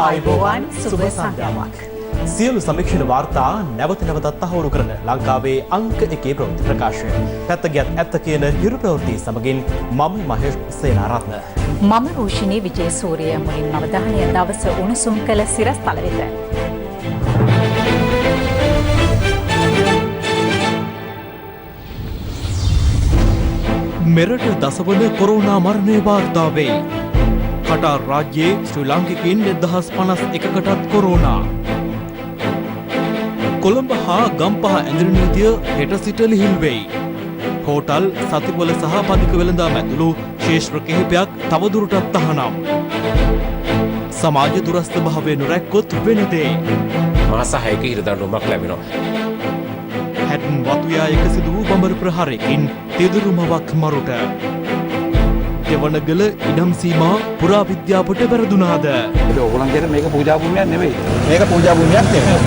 ආයුබෝවන් සුබ සන්ධ්‍යාවක්. සියලු සමීක්ෂණ වාර්තා නැවත නැවතත් තහවුරු කරන ලංකාවේ අංක 1 ප්‍රවෘත්ති ප්‍රකාශය. පැත්ත ගියත් ඇත්ත කියන හිරු ප්‍රවෘත්ති සමගින් මම මහේෂ් සේනාරත්න. මම රෝෂිනී විජේසූරිය. මුලින්ම අවධානය දවස උණුසුම් කළ සිරස් තල වෙත. මෙරට දසවන කොරෝනා මරණය වාර්තා වෙයි. කටාර් රාජ්‍යයේ ශ්‍රී ලාංකිකයින් 1051කටත් කොරෝනා. කොළඹ හා ගම්පහ ඇඳිරි නීතිය හෙට සිට ලිහිල් වෙයි. හෝටල්, සතිපොළ සහ පදික වෙළඳාම් ඇතුළු ක්ෂේත්‍ර කිහිපයක් තවදුරටත් තහනම්. සමාජ දුරස්ථ භාවය නොරැක්කොත් වෙන දේ. මාස 6ක හිරදඬුවමක් ලැබෙනවා. හැටන් වතුයායක සිදු වූ බඹර ප්‍රහාරයකින් තෙදුරු මවක් මරුට. දෙවනගල ඉඩම් සීමා පුරාවිද්‍යාපට වැරදුනාද? ඕගොල්ලන් කියන මේක පූජා භූමියක් නෙවෙයි. මේක පූජා භූමියක් නෙවෙයි.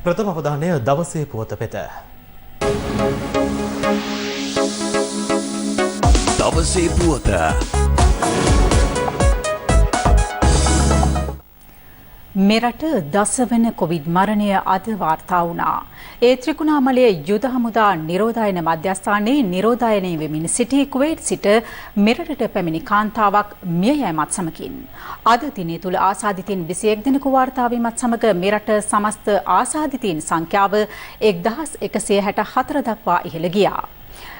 ප්‍රථම අවධානය දවසේ පුවත පෙත. දවසේ පුවත. මෙරට දසවන කොවිඩ් මරණය අද වාර්තා වුණා. ඒ ත්‍රිකුණාමලයේ යුද හමුදා නිරෝධායන මධ්‍යස්ථානයේ නිරෝධායනය වෙමින් සිටි කුවේට් සිට මෙරටට පැමිණි කාන්තාවක් මිය යෑමත් සමගින් අද දිනේ තුල ආසාදිතයින් 21 දෙනෙකු වාර්තා වීමත් සමග මෙරට සමස්ත ආසාදිතයින් සංඛ්‍යාව 1164 දක්වා ඉහළ ගියා.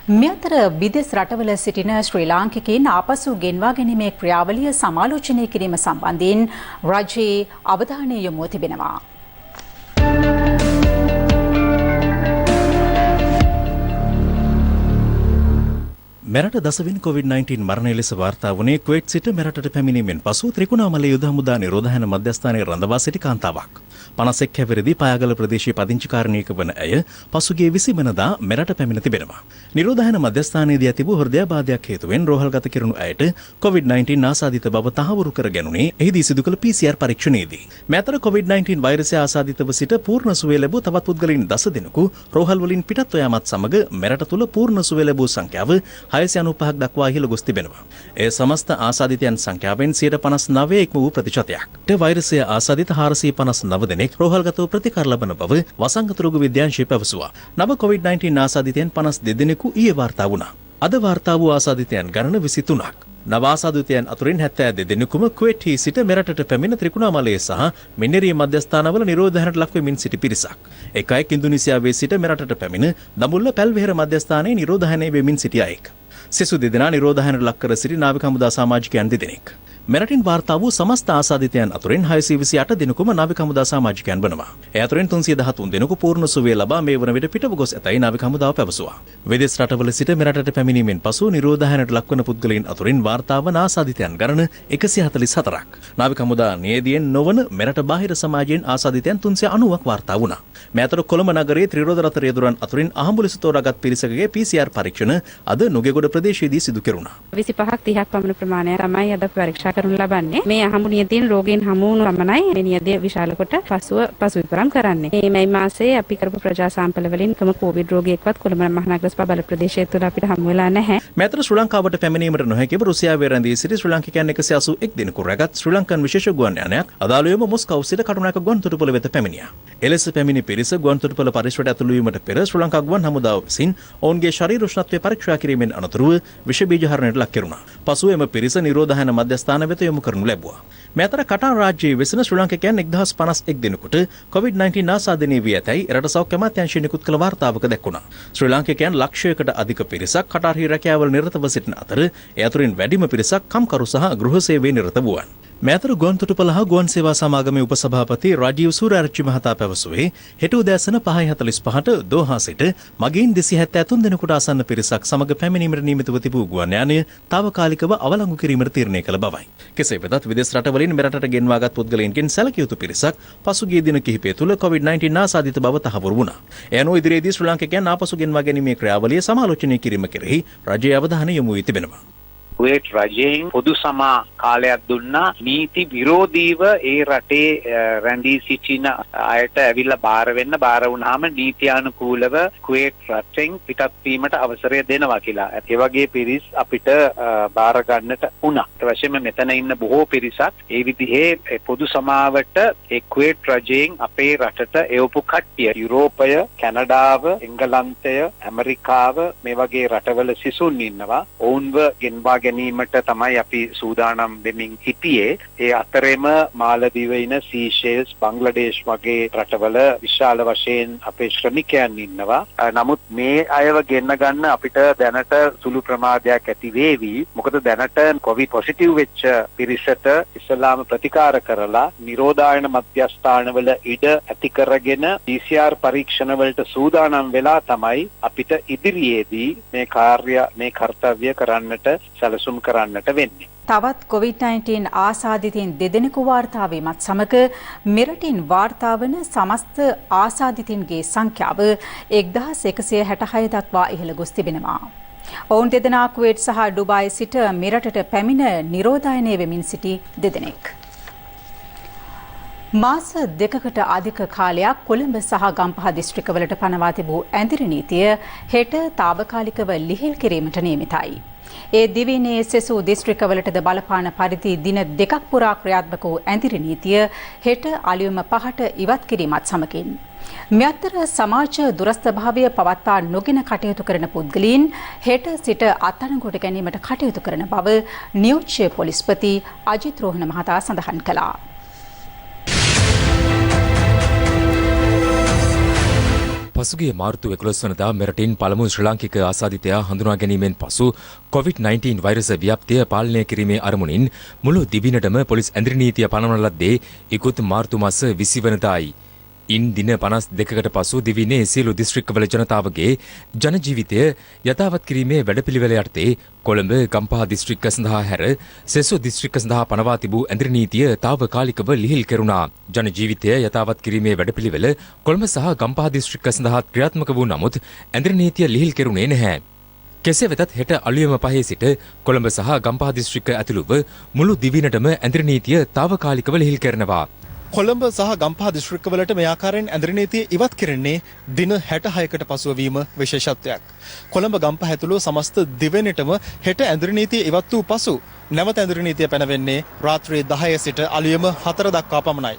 මේ අතර විදේශ රටවල සිටින ශ්‍රී ලාංකිකයින් ආපසු ගෙන්වා ගැනීමේ ක්‍රියාවලිය සමාලෝචනය කිරීම සම්බන්ධයෙන් රජයේ අවධානය යොමුව තිබෙනවා. මෙරට දසවින් COVID-19 මරණය ලෙස වාර්තා වුණේ කුවේට් සිට මෙරටට පැමිණීමෙන් පසු ත්‍රිකුණාමලයේ යුද හමුදා නිරෝධායන මධ්‍යස්ථානයේ රඳවා සිටි කාන්තාවක්. 51 හැවිරිදි පයාගල ප්‍රදේශයේ පදිංචිකාරණයක වන ඇය පසුගිය 20 වෙනිදා මෙරට පැමිණ තිබෙනවා. නිරෝධායන මධ්‍යස්ථානයේදී ඇතිවූ හෘදයාබාධයක් හේතුවෙන් රෝහල්ගත කෙරුණු ඇයට COVID-19 ආසාදිත බව තහවුරු කර ගැනුණේ එහිදී සිදු කළ PCR පරීක්ෂණයේදී. මේ අතර COVID-19 වෛරසය ආසාදිතව සිට පූර්ණ සුවය ලැබූ තවත් පුද්ගලයන් 10 දෙනෙකු රෝහල් වලින් පිටත්ව යාමත් සමග මෙරට තුල පූර්ණ සුවය ලැබූ සංඛ්‍යාව 695ක් දක්වා ඉහළ ගොස් තිබෙනවා. ඒ සමස්ත ආසාදිතයන් සංඛ්‍යාවෙන් 59% ඉක්ම වූ ප්‍රතිශතයක්. වෛරසය ආසාදිත 459 දෙනෙක් රෝහල්ගතව ප්‍රතිකාර ලබන බව වසංගත රෝග විද්‍යාංශය පැවසුවා. නව COVID-19 ආසාදිතයන් 52 දෙනෙකු ඊයේ වාර්තා වුණා. අද වාර්තා වූ ආසාදිතයන් ගණන 23ක්. නව ආසාදිතයන් අතුරින් 72 දෙනෙකුම කුවේට් සිට මෙරටට පැමිණ ත්‍රිකුණාමලයේ සහ මින්නරිය මධ්‍යස්ථානවල නිරෝධායනට ලක් වෙමින් සිටි පිරිසක්. එකෙක් ඉන්දුනීසියාවේ සිට මෙරටට පැමිණ දඹුල්ල පැල්වෙහෙර මධ්‍යස්ථානයේ නිරෝධායනය වෙමින් සිටි අයෙක්. සෙසු දෙදෙනා නිරෝධායනට ලක් කර සිටි නාවික හමුදා සමාජිකයන් දෙදෙනෙක්. මෙරටින් වාර්තා වූ සමස්ත ආසාදිතයන් අතුරින් 628 දෙනෙකුම නාවික හමුදා සමාජිකයන් වනවා. ඒ අතුරින් 313 දෙනෙකු පූර්ණ සුවය ලබා මේ වන විට පිටව ගොස් ඇතැයි නාවික හමුදාව පැවසුවා. විදේශ රටවල සිට මෙරටට පැමිණීමෙන් පසු නිරෝධායනට ලක්වන පුද්ගලයන් අතුරින් වාර්තා වන ආසාදිතයන් ගණන 144ක්. නාවික හමුදා නියැදියෙන් නොවන මෙරට බාහිර සමාජයෙන් ආසාදිතයන් 390ක් වාර්තා වුණා. මේ අතර කොළඹ නගරයේ ත්‍රිරෝද රථ රියදුරන් අතුරින් අහඹු ලෙස තෝරාගත් පිරිසකගේ PCR පරීක්ෂණ අද නුගේගොඩ ප්‍රදේශයේදී සිදු කෙරුණා. 25ක් 30ක් පමණ ප්‍රමාණයක් තමයි අද පරීක්ෂා කරනු ලබන්නේ. මේ අහඹු නියැදින් රෝගීන් හමු වුණු පමණයි මේ නියැදිය විශාල කොට පසුවිපරම් කරන්නේ. මේ මාසයේ අපි කරපු ප්‍රජා සාම්පල වලින් කම කොවිඩ් රෝගියෙක්වත් කොළඹ මහනගර සභා බල ප්‍රදේශය තුළ අපිට හමු වෙලා නැහැ. මේ අතර ශ්‍රී ලංකාවට පැමිණීමට නොහැකිව රුසියාවේ රැඳී සිටි ශ්‍රී ලාංකිකයන් 181 දෙනෙකු රැගත් ශ්‍රී ලංකන් විශේෂ ගුවන් යානයක් අදාළවම මොස්කව් සිට කටුනායක ගුවන්තොටුපළ වෙත පැමිණියා. එලෙස පැමිණි පිරිස ගුවන්තොටුපළ පරිසරයට ඇතුළු වීමට පෙර ශ්‍රී ලංකා ගුවන් හමුදාව විසින් ඔවුන්ගේ ශරීර උෂ්ණත්වය පරීක්ෂා කිරීමෙන් අනතුරුව විෂ බීජ හරණයට ලක් කෙරුණා. පසුව එම පිරිස නිරෝධායන මධ්‍යස්ථාන වෙත යොමු කරනු ලැබුවා. මේ අතර කටාර් රාජ්‍යයේ වෙසෙන ශ්‍රී ලාංකිකයන් 1051 දෙනෙකුට COVID-19 ආසාදනය වී ඇතැයි එරට සෞඛ්‍ය අමාත්‍යාංශය නිකුත් කළ වාර්තාවක දැක්වුණා. ශ්‍රී ලාංකිකයන් ලක්ෂයකට අධික පිරිසක් කටාර්හි රැකියාවල නිරතව සිටින අතර ඒ අතුරින් වැඩිම පිරිසක් කම්කරු සහ ගෘහ සේවයේ නිරත වූවන්. මේ අතර ගුවන්තොටුපළ හා ගුවන් සේවා සමාගමේ උපසභාපති රාජීව් සූර්යාරච්චි මහතා පැවසුවේ හෙට උදෑසන 5:45ට දෝහා සිට මගීන් 273 දෙනෙකුට ආසන්න පිරිසක් සමග පැමිණීමට නියමිතව තිබූ ගුවන් යානය తాවකාලිකව අවලංගු කිරීමට තීරණය කළ බවයි. කෙසේ වෙතත් විදේශ රටවලින් මෙරටට ගෙන්වාගත් පුද්ගලයන්ගෙන් සැලකිය යුතු පිරිසක් පසුගිය දින කිහිපය තුළ COVID-19 ආසාදිත බව තහවුරු වුණා. ඒ අනුව ඉදිරියේදී ශ්‍රී ලාංකිකයන් ආපසු ගෙන්වා ගැනීමේ ක්‍රියාවලිය සමාලෝචනය කිරීම කෙරෙහි රජයේ අවධානය යොමු වී තිබෙනවා. කුවේට් රජයෙන් පොදු සමා කාලයක් දුන්නා නීති විරෝධීව ඒ රටේ රැඳී සිටින අයට ඇවිල්ලා බාර වෙන්න බාර වුණාම නීත්‍යානුකූලව කුවේට් රටෙන් පිටත් වීමට අවසරය දෙනවා කියලා. ඒ වගේ පිරිස් අපිට බාර ගන්නට වුණා. ඊට පස්සේ මෙතන ඉන්න බොහෝ පිරිසක් ඒ විදිහේ පොදු සමාවට ඒ කුවේට් රජයෙන් අපේ රටට එවපු කට්ටිය යුරෝපය, කැනඩාව, එංගලන්තය, ඇමරිකාව මේ වගේ රටවල සිසුන් ඉන්නවා. ඔවුන්ව ගෙන්වා ගැනීමට තමයි අපි සූදානම් වෙමින් හිටියේ. ඒ අතරෙම මාලදීව ඉන සීෂෙල්ස්, බංග්ලාදේශ් වගේ රටවල විශාල වශයෙන් අපේ ශ්‍රමිකයන් ඉන්නවා. නමුත් මේ අයව ගෙන්න ගන්න අපිට දැනට සුළු ප්‍රමාදයක් ඇති වේවි. මොකද දැනට කොවිඩ් පොසිටිව් වෙච්ච පිරිසට ඉස්ලාම ප්‍රතිකාර කරලා නිරෝධායන මධ්‍යස්ථානවල ඉඩ ඇති කරගෙන PCR පරීක්ෂණ වලට සූදානම් වෙලා තමයි අපිට ඉදිරියේදී මේ කර්තව්‍ය කරන්නට සැලසුම් කරන්නට වෙන්නේ. තවත් COVID-19 ආසාදිතයින් දෙදෙනෙකු වාර්තා වීමත් සමග මෙරටින් වාර්තා වන සමස්ත ආසාදිතයින්ගේ සංඛ්‍යාව 1166 දක්වා ඉහළ ගොස් තිබෙනවා. ඔවුන් දෙදෙනා කුවේට් සහ ඩුබායි සිට මෙරටට පැමිණ නිරෝධායනය වෙමින් සිටි දෙදෙනෙක්. මාස දෙකකට අධික කාලයක් කොළඹ සහ ගම්පහ දිස්ත්‍රික්කවලට පනවා තිබූ ඇඳිරි නීතිය හෙට තාවකාලිකව ලිහිල් කිරීමට නියමිතයි. ඒ දිවයිනේ සෙසු දිස්ත්‍රික්කවලටද බලපාන පරිදි දින දෙකක් පුරා ක්‍රියාත්මක වූ ඇඳිරි නීතිය හෙට අලුයම 5ට ඉවත් කිරීමත් සමගින් මේ අතර සමාජ දුරස්ථභාවය පවත්වා නොගෙන කටයුතු කරන පුද්ගලයන් හෙට සිට අත්අඩංගුවට ගැනීමට කටයුතු කරන බව නියෝජ්‍ය පොලිස්පති අජිත් රෝහණ මහතා සඳහන් කළා. පසුගිය මාර්තු 11 වනදා මෙරටින් පළමු ශ්‍රී ලාංකික ආසාදිතයා හඳුනා ගැනීමෙන් පසු COVID-19 වෛරස ව්‍යාප්තිය පාලනය කිරීමේ අරමුණින් මුළු දිවිනටම පොලිස් ඇඳිරි නීතිය පනවන ලද්දේ ඉකුත් මාර්තු මාස 20 වනදායි. ඉන් දින 52කට පසු දිවිනේ සියලු දිස්ත්‍රික්කවල ජනතාවගේ ජන ජීවිතය යථාවත් කිරීමේ වැඩපිළිවෙල යටතේ කොළඹ ගම්පහ දිස්ත්‍රික්ක සඳහා හැර සෙසු දිස්ත්‍රික්ක සඳහා පනවා තිබූ ඇඳිරි නීතිය තාවකාලිකව ලිහිල් කෙරුණා. ජන ජීවිතය යථාවත් කිරීමේ වැඩපිළිවෙල කොළඹ සහ ගම්පහ දිස්ත්‍රික්ක සඳහා ක්‍රියාත්මක වූ නමුත් ඇඳිරි නීතිය ලිහිල් කෙරුණේ නැහැ. කෙසේ වෙතත් හෙට අලුයම 5 සිට කොළඹ සහ ගම්පහ දිස්ත්‍රික්ක ඇතුළුව මුළු දිවිනටම ඇඳිරි නීතිය තාවකාලිකව ලිහිල් කරනවා. කොළඹ සහ ගම්පහ දිස්ත්‍රික්කවලට මේ ආකාරයෙන් ඇඳිරි නීතිය ඉවත් කෙරෙන්නේ දින 66කට පසුව වීම විශේෂත්වයක්. කොළඹ ගම්පහ ඇතුළු සමස්ත දිවෙනටම හෙට ඇඳිරි නීතිය ඉවත් වූ පසු නැවත ඇඳිරි නීතිය පැනවෙන්නේ රාත්‍රී 10 සිට අලුයම 4 දක්වා පමණයි.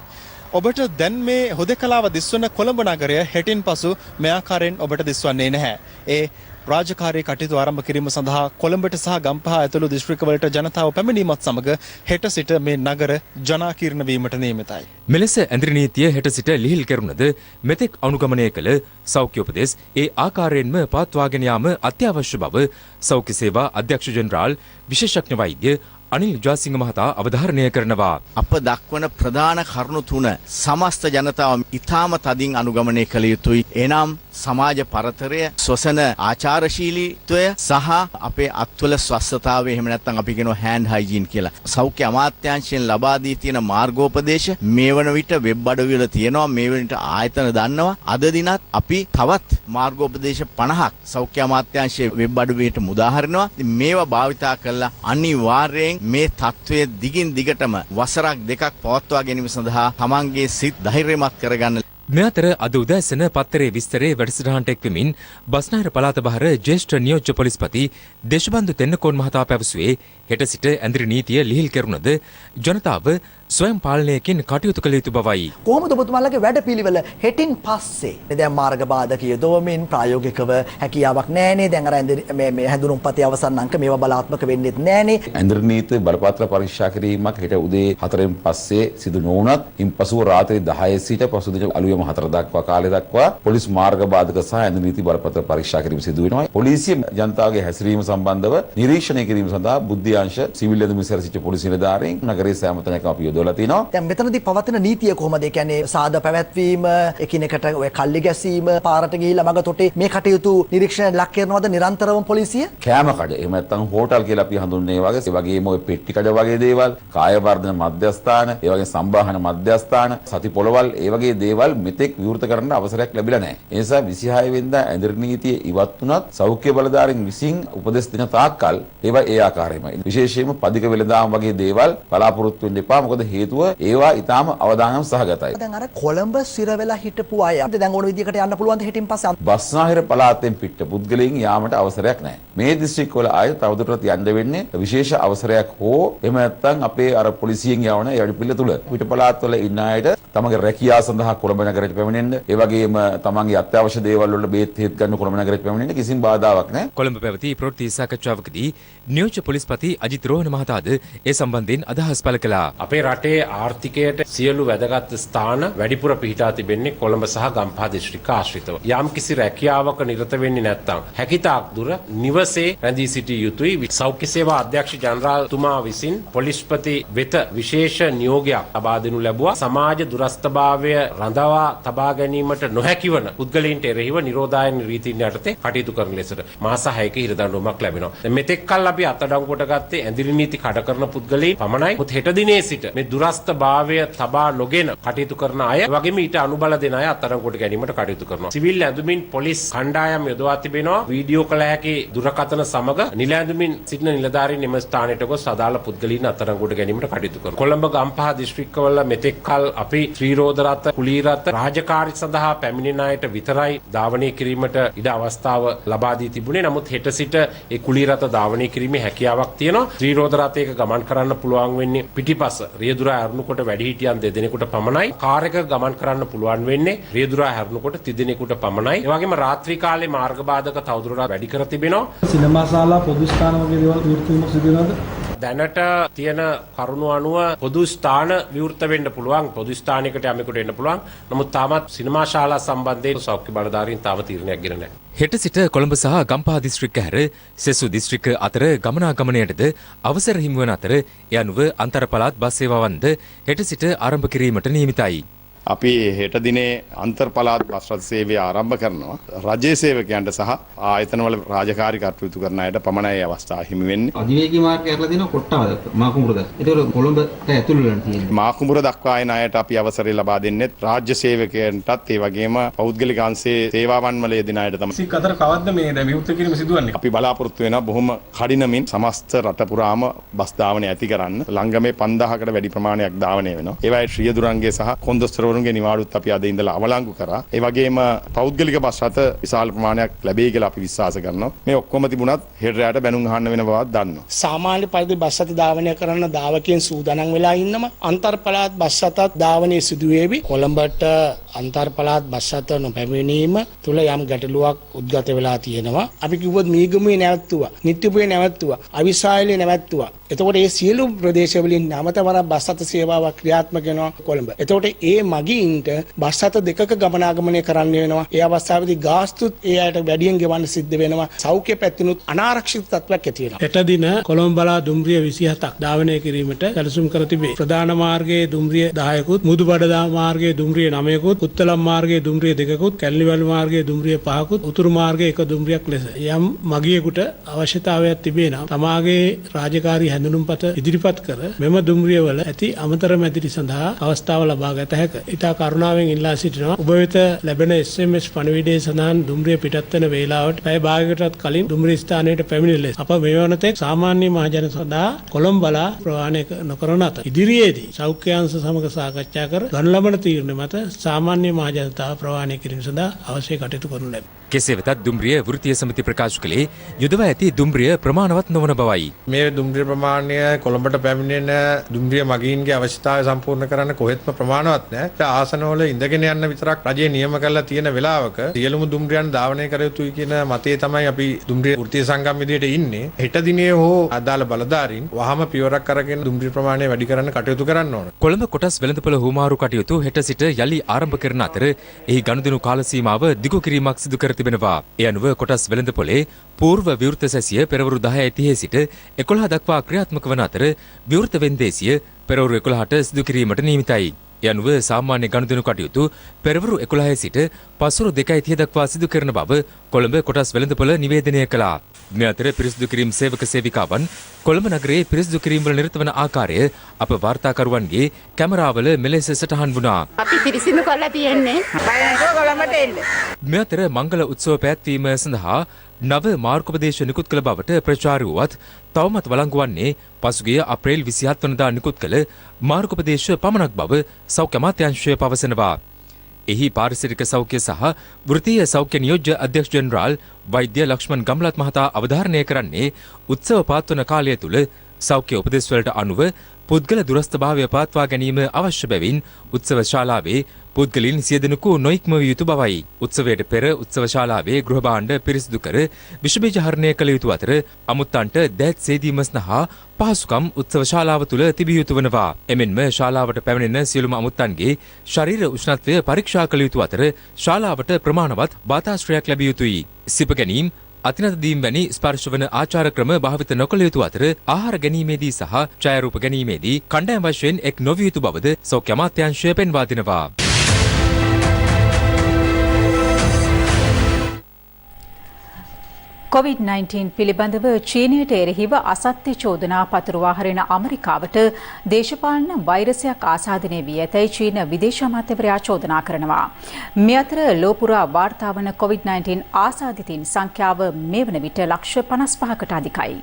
ඔබට දැන් මේ හුදකලාව දිස්වන කොළඹ නගරය හෙටින් පසු මේ ආකාරයෙන් ඔබට දිස්වන්නේ නැහැ. ඒ රාජකාරී කටයුතු ආරම්භ කිරීම සඳහා කොළඹට සහ ගම්පහ ඇතුළු දිස්ත්‍රික්කවලට ජනතාව පැමිණීමත් සමග හෙට සිට මේ නගර ජනාකීර්ණ වීමට නියමිතයි. මෙලෙස ඇඳිරි නීතිය හෙට සිට ලිහිල් කෙරුණද මෙතෙක් අනුගමනය කළ සෞඛ්‍ය උපදෙස් ඒ ආකාරයෙන්ම පවත්වාගෙන යාම අත්‍යවශ්‍ය බව සෞඛ්‍ය සේවා අධ්‍යක්ෂ ජෙනරාල් විශේෂඥ වෛද්‍ය අනිල් ජාසිංහ මහතා අවධාරණය කරනවා. අප දක්වන ප්‍රධාන කරුණු තුන සමස්ත ජනතාව ඉතාම තදින් අනුගමනය කළ යුතුයි. එනම් සමාජ පරතරය, ශ්වසන ආචාරශීලීත්වය සහ අපේ අත්වල ස්වස්ථතාවය, එහෙම නැත්නම් අපි කියනවා හෑන්ඩ් හයිජීන් කියලා. සෞඛ්‍ය අමාත්‍යාංශයෙන් ලබා දී තියෙන මාර්ගෝපදේශ මේ වන විට වෙබ් අඩවිවල තියෙනවා. මේ වන විට ආයතන දන්නවා. අද දිනත් අපි තවත් මාර්ගෝපදේශ 50ක් සෞඛ්‍ය අමාත්‍යාංශයේ වෙබ් අඩවියට මුදා හරිනවා. මේවා භාවිතා කරලා අනිවාර්යෙන් මේ තත්වයේ දිගින් දිගටම වසරක් දෙකක් පවත්වා ගැනීම සඳහා තමන්ගේ සිත් ධෛර්යමත් කරගන්න. මේ අතර අද උදෑසන පත්තරේ විස්තරේ වැඩසටහනට එක්වෙමින් බස්නාහිර පළාත බහර ජ්‍යෙෂ්ඨ නියෝජ්‍ය පොලිස්පති දේශබන්දු තෙන්නකෝන් මහතා පැවසුවේ හෙට සිට ඇඳිරි නීතිය ලිහිල් කෙරුණද ජනතාව ස්වයං පාලනයකින් කටයුතු කළ යුතු බවයි. කොහොමද ඔබතුමාලගේ වැඩපිළිවෙල හෙටින් පස්සේ? දැන් මාර්ග බාධක යොදවමින් ප්‍රායෝගිකව හැකියාවක් නැහැනේ. දැන් අර මේ හැඳුනුම්පතේ අවසන් අංක මේවා බලාත්මක වෙන්නේත් නැහැනේ. ඇඳිරි නීති බලපත්‍ර පරීක්ෂා කිරීමක් හෙට උදේ 4න් පස්සේ සිදු නොවුණත් ඉන්පසුව රාත්‍රී 10 සිට පසුදින අලුයම 4 දක්වා කාලය දක්වා පොලිස් මාර්ග බාධක සහ ඇඳිරි නීති බලපත්‍ර පරීක්ෂා කිරීම සිදු වෙනවා. පොලිසිය ජනතාවගේ හැසිරීම සම්බන්ධව නිරීක්ෂණය කිරීම සඳහා බුද්ධ්‍යාංශ සිවිල් ඇඳුම් විසර සිට පොලිස් නිලධාරීන් නගරයේ සෑම තැනකම අපි යොදවලා තිනවා. දැන් මෙතනදී පවතින නීතිය කොහොමද? ඒ කියන්නේ සාද පැවැත්වීම, එකිනෙකට ඔය කල්ලි ගැසීම, පාරට ගිහිල්ලා මග තොටේ මේ කටයුතු නිරීක්ෂණයට ලක් කරනවද නිරන්තරවම පොලිසිය? කෑම කඩ එහෙම නැත්නම් හෝටල් කියලා අපි හඳුන්වන්නේ වගේ ඒ වගේම ඔය පෙට්ටි කඩ වගේ දේවල්, කාය වර්ධන මධ්‍යස්ථාන, ඒ වගේ සම්බාහන මධ්‍යස්ථාන, සති පොළවල් ඒ වගේ දේවල් මෙතෙක් විවෘත කරන්න අවසරයක් ලැබිලා නැහැ. ඒ නිසා 26 වෙනිදා ඇඳරි නීතිය ඉවත් වුණත් සෞඛ්‍ය බලධාරීන් විසින් උපදෙස් දෙන තාක්කල් ඒවා ඒ ආකාරයෙන්මයි. විශේෂයෙන්ම පදික වෙළඳාම් වගේ දේවල් බලාපොරොත්තු වෙන්න එපා. මොකද හේතුව ඒවා ඊටාම අවදානම් සහගතයි. දැන් අර කොළඹ සිර වෙලා හිටපු අය දැන් ඕන විදිහකට යන්න පුළුවන් ද හිටින් පස්සේ? බස්නාහිර පළාතෙන් පිට පුද්ගලයන් යාමට අවසරයක් නැහැ. මේ දිස්ත්‍රික්කවල ආය තවදුරටත් යන්න වෙන්නේ විශේෂ අවසරයක් හෝ එහෙම නැත්නම් අපේ අර පොලිසියෙන් යවන යටිපිල්ල තුල පිට පළාත්වල ඉන්න අයට තමගේ රැකියාව සඳහා කොළඹ නගරයට පැමිණෙන්න, ඒ වගේම තමන්ගේ අත්‍යවශ්‍ය දේවල් වලට බේත් හේත් ගන්න කොළඹ නගරයට පැමිණෙන්න කිසිම බාධාවක් නැහැ. කොළඹ පැවති ප්‍රවෘත්ති සාකච්ඡාවකදී නියෝජ්‍ය පොලිස්පති අජිත් රෝහණ මහතාද ඒ සම්බන්ධයෙන් අදහස් පළ කළා. අපේ රටේ ආර්ථිකයට සියලු වැදගත් ස්ථාන වැඩිපුර පිහිටා තිබෙන්නේ කොළඹ සහ ගම්පහ දිස්ත්‍රික්ක ආශ්‍රිතව. යම් කිසි රැකියාවක නිරත වෙන්නේ නැත්නම් හැකිතාක් දුර නිවසේ රැඳී සිටිය යුතුයි. සෞඛ්‍ය සේවා අධ්‍යක්ෂ ජනරාල්තුමා විසින් පොලිස්පති වෙත විශේෂ නියෝගයක් ලබා දෙනු ලැබුවා. සමාජ දුරස්ථභාවය රඳවා තබා ගැනීමට නොහැකි වන පුද්ගලයන්ට එරෙහිව නිරෝධායන රීතීන් යටතේ කටයුතු කරන ලෙසට මාස 6ක හිරදඬුවමක් ලැබෙනවා. දැන් මෙතෙක් කල් අපි අත්අඩංගුවට ගත්තේ ඇඳිරි නීති කඩ කරන පුද්ගලයන් පමණයි. මුත් හෙට දිනේ සිට මේ දුරස්ථභාවය තබා නොගෙන කටයුතු කරන අය වගේම ඊට අනුබල දෙන අය අත්අඩංගුවට ගැනීමට කටයුතු කරනවා. සිවිල් ඇඳුමින් පොලිස් කණ්ඩායම් යොදවා තිබෙනවා. වීඩියෝ කළ හැකි දුරකථන සමග නිල ඇඳුමින් සිටින නිලධාරීන් එම ස්ථානයට ගොස් අදාළ පුද්ගලයන් අත්අඩංගුවට ගැනීමට කටයුතු කරනවා. කොළඹ ගම්පහ දිස්ත්‍රික්කවල මෙතෙක් කල් අපි ත්‍රිරෝද රථ, කුලී රථ රාජකාරී සඳහා පැමිණෙන අයට විතරයි ධාවනය කිරීමට ඉඩ අවස්ථාව ලබා දී තිබුණේ. නමුත් හෙට සිට ඒ කුලී රථ ධාවනය කිරීමේ හැකියාවක් තියෙනවා. ත්‍රිරෝද රථයක ගමන් කරන්න පුළුවන් වෙන්නේ පිටිපස රියදුරා හැරුණුකොට වැඩිහිටියන් දෙදෙනෙකුට පමණයි. කාර් එක ගමන් කරන්න පුළුවන් වෙන්නේ රියදුරා හැරුණුකොට තිදෙනෙකුට පමණයි. ඒ වගේම රාත්‍රී කාලේ මාර්ග බාධක තවදුරටත් වැඩි කර තිබෙනවා. සිනමා ශාලා, පොදු ස්ථාන වගේ දේවල් විවෘත වීම සිදු වෙනවද? දැනට තියෙන කරුණු අනුව පොදු ස්ථාන විවෘත වෙන්න පුළුවන්. පොදු ස්ථානයකට යමෙකුට එන්න පුළුවන්. නමුත් තාමත් සිනමා ශාලා සම්බන්ධයෙන් සෞඛ්‍ය බලධාරීන් තාම තීරණයක් ගෙන නැහැ. හෙට සිට කොළඹ සහ ගම්පහ දිස්ත්‍රික්ක හැර සෙසු දිස්ත්‍රික්ක අතර ගමනාගමනයටද අවසර හිමිවන අතර ඒ අනුව අන්තර් පළාත් බස් සේවාවන්ද හෙට සිට ආරම්භ කිරීමට නියමිතයි. අපි හෙට දිනේ අන්තර් පළාත් බස් රථ සේවය ආරම්භ කරනවා. රජයේ සේවකයන්ට සහ ආයතනවල රාජකාරී කටයුතු කරන අයට පමණයි අවස්ථාව හිමි වෙන්නේ. අධිවේගී මාර්ගය ඇරලා දෙනවා කොට්ටාව මාකුඹුර දක්වා. ඒතකොට කොළඹට ඇතුළු වෙන තියෙනවා. මාකුඹුර දක්වා එන අයට අපි අවසරය ලබා දෙන්නේ රාජ්‍ය සේවකයන්ටත් ඒ වගේම පෞද්ගලික අංශයේ සේවාවන් වල යෙදෙන අයට තමයි. සික් අතර කවද්ද මේ දැන් විවෘත කිරීම සිදුවන්නේ? අපි බලාපොරොත්තු වෙනවා බොහොම කඩිනමින් සමස්ත රට පුරාම බස් ධාවනය ඇති කරන්න. ළංගමේ 5000කට වැඩි ප්‍රමාණයක් ධාවනය වෙනවා. ඒවයි ශ්‍රියදුරන්ගේ සහ කොන්දොස්තරවරුන්ගේ නිවාඩුත් අපි අද ඉඳලා අවලංගු කරා. ඒ වගේම පෞද්ගලික බස් රථ විශාල ප්‍රමාණයක් ලැබෙයි කියලා අපි විශ්වාස කරනවා. මේ ඔක්කොම තිබුණත් හෙට රැට බැනුම් අහන්න වෙන බවක් දන්නවා. සාමාන්‍ය පරිදි බස් රථ ධාවනය කරන ධාවකයන් සූදානම් වෙලා ඉන්නම අන්තර් පළාත් බස් රථත් ධාවනය සිදු වේවි. කොළඹට අන්තර් පළාත් බස් රථ නොපැමිණීම තුල යම් ගැටලුවක් උද්ගත වෙලා තියෙනවා. අපි කිව්වොත් මීගමුවේ නැවැත්තුවා, නිට්ටුපුවේ නැවැත්තුවා, අවිසායලේ නැවැත්තුවා. එතකොට මේ සියලු ප්‍රදේශවලින් නැවතවර බස් රථ සේවාවක් ක්‍රියාත්මක වෙනවා කොළඹ. එතකොට ඒ මගින්ට බස් රථ දෙකක ගමනාගමනය කරන්න වෙනවා. ඒ අවස්ථාවේදී ගාස්තුත් ඒ අයට වැඩියෙන් ගෙවන්න සිද්ධ වෙනවා. සෞඛ්‍ය පැත්තෙනුත් අනාරක්ෂිත තත්ත්වයක් ඇති වෙනවා. හෙට දින කොළඹ බලා දුම්රිය 27ක් ධාවනය කිරීමට සැලසුම් කර තිබේ. ප්‍රධාන මාර්ගයේ දුම්රිය 10කුත්, මුදුබඩදා මාර්ගයේ දුම්රිය 9කුත්, උත්තලම් මාර්ගයේ දුම්රිය 2කුත්, කැලණිවැල මාර්ගයේ දුම්රිය 5කුත්, උතුරු මාර්ගයේ 1 දුම්රියක් ලෙස යම් මගියෙකුට අවශ්‍යතාවයක් තිබේ නම් තමාගේ රාජකාරී හැඳුනුම්පත ඉදිරිපත් කර මෙම දුම්රිය වල ඇති අමතර මැදිරි සඳහා අවස්ථාව ලබා ගත හැකිය. ඉතා කරුණාවෙන් ඉල්ලා සිටිනවා ඔබ වෙත ලැබෙන SMS පණිවිඩයේ සඳහන් දුම්රිය පිටත් වන වේලාවට පැය භාගයකටත් කලින් දුම්රිය ස්ථානයට පැමිණෙන ලෙස අප මේ වනතෙක් සාමාන්‍ය මහජන සඳහා කොළඹ බලා ප්‍රවාහනය නොකරන අතර ඉදිරියේදී සෞඛ්‍ය අංශ සමග සාකච්ඡා කර ගන්න ලබන තීරණ මත සාමාන්‍ය මහජනතාව ප්‍රවාහනය කිරීම සඳහා අවශ්‍ය කටයුතු කරනු ලැබේ. කෙසේ වෙතත් දුම්රිය වෘත්තීය සමිති ප්‍රකාශ කළේ යොදවා ඇති දුම්රිය ප්‍රමාණවත් නොවන බවයි. මේ දුම්රිය ප්‍රමාණය කොළඹට පැමිණෙන දුම්රිය මගීන්ගේ අවශ්‍යතාවය සම්පූර්ණ කරන්න කොහෙත්ම ප්‍රමාණවත් නැහැ. ආසනවල ඉඳගෙන යන්න විතරක් රජය නියම කරලා තියෙන වෙලාවක සියලුම දුම්රියන් ධාවනය කර යුතුයි කියන මතයේ තමයි අපි දුම්රිය වෘත්තීය සංගම් විදියට ඉන්නේ. හෙට දිනේ හෝ අදාළ බලධාරීන් වහම පියවරක් අරගෙන දුම්රිය ප්‍රමාණය වැඩි කරන්න කටයුතු කරන්න ඕන. කොළඹ කොටස් වෙළඳපොළ හුවමාරු කටයුතු හෙට සිට යලි ආරම්භ කරන අතර එහි ගනුදෙනු කාල සීමාව දිගු කිරීමක් සිදු කර තිබෙනවා. ඒ අනුව කොටස් වෙළඳපොලේ පූර්ව විවෘත සැසිය පෙරවරු 10:30 සිට 11 දක්වා ක්‍රියාත්මක වන අතර විවෘත වෙන්දේසිය පෙරවරු 11ට සිදු කිරීමට නියමිතයි. ඒ අනුව සාමාන්‍ය ගනුදෙනු කටයුතු පෙරවරු 11 සිට පසුරු 2:30 දක්වා සිදු කරන බව කොළඹ කොටස් වෙළඳපොළ නිවේදනය කළා. මේ අතර පිරිසිදු කිරීම සේවක සේවිකාවන් කොළඹ නගරයේ පිරිසිදු කිරීම වල නිරත වන ආකාරය අප වාර්තාකරුවන්ගේ කැමරාවල මෙලෙස සටහන් වුණා. අපි පිරිසිදු කරලා තියෙන්නේ බයන්කෝ කොළඹට එන්න. මේ අතර මංගල උත්සව පැවැත්වීම සඳහා නව මාර්ගෝපදේශ නිකුත් කළ බවට ප්‍රචාර වුවත් තවමත් වළංගු වන්නේ පසුගිය අප්‍රේල් 27 වනදා නිකුත් කළ මාර්ගෝපදේශ පමණක් බව සෞඛ්‍ය අමාත්‍යාංශය පවසනවා. එහි පාරිසරික සෞඛ්‍ය සහ වෘත්තීය සෞඛ්‍ය නියෝජ්‍ය අධ්‍යක්ෂ ජෙනරාල් වෛද්‍ය ලක්ෂ්මන් ගම්ලත් මහතා අවධාරණය කරන්නේ උත්සව පවත්වන කාලය තුළ සෞඛ්‍ය උපදෙස් වලට අනුව පුද්ගල දුරස්ථභාවය පවත්වා ගැනීම අවශ්‍ය බැවින් උත්සව ශාලාවේ පුද්ගලින් සියදෙනෙකු නොඉක්මවිය යුතු බවයි. උත්සවයට පෙර උත්සව ශාලාවේ ගෘහ භාණ්ඩ පිරිසිදු කර විෂ බීජ හරණය කළ යුතු අතර අමුත්තන්ට දෑත් සේදීම සඳහා පහසුකම් උත්සව ශාලාව තුළ තිබිය යුතු වනවා. එමෙන්ම ශාලාවට පැමිණෙන සියලුම අමුත්තන්ගේ ශරීර උෂ්ණත්වය පරීක්ෂා කළ යුතු අතර ශාලාවට ප්‍රමාණවත් වාතාශ්‍රයක් ලැබිය යුතුයි. සිප ගැනීම අතිනත දීම් වැනි ස්පර්ශ වන ආචාර ක්‍රම භාවිත නොකළ යුතු අතර ආහාර ගැනීමේදී සහ ඡායාරූප ගැනීමේදී කණ්ඩායම් වශයෙන් එක් නොවිය යුතු බවද සෞඛ්‍ය අමාත්‍යාංශය පෙන්වා දෙනවා. COVID-19 පිළිබඳව චීනයට එරෙහිව අසත්‍ය චෝදනා පතුරවා හරින ඇමරිකාවට දේශපාලන වෛරසයක් ආසාදනය වී ඇතැයි චීන විදේශ අමාත්‍යවරයා චෝදනා කරනවා. මේ අතර ලෝපුරා වාර්තා වන COVID-19 ආසාදිතයින් සංඛ්‍යාව මේ වන විට ලක්ෂ 55කට අධිකයි.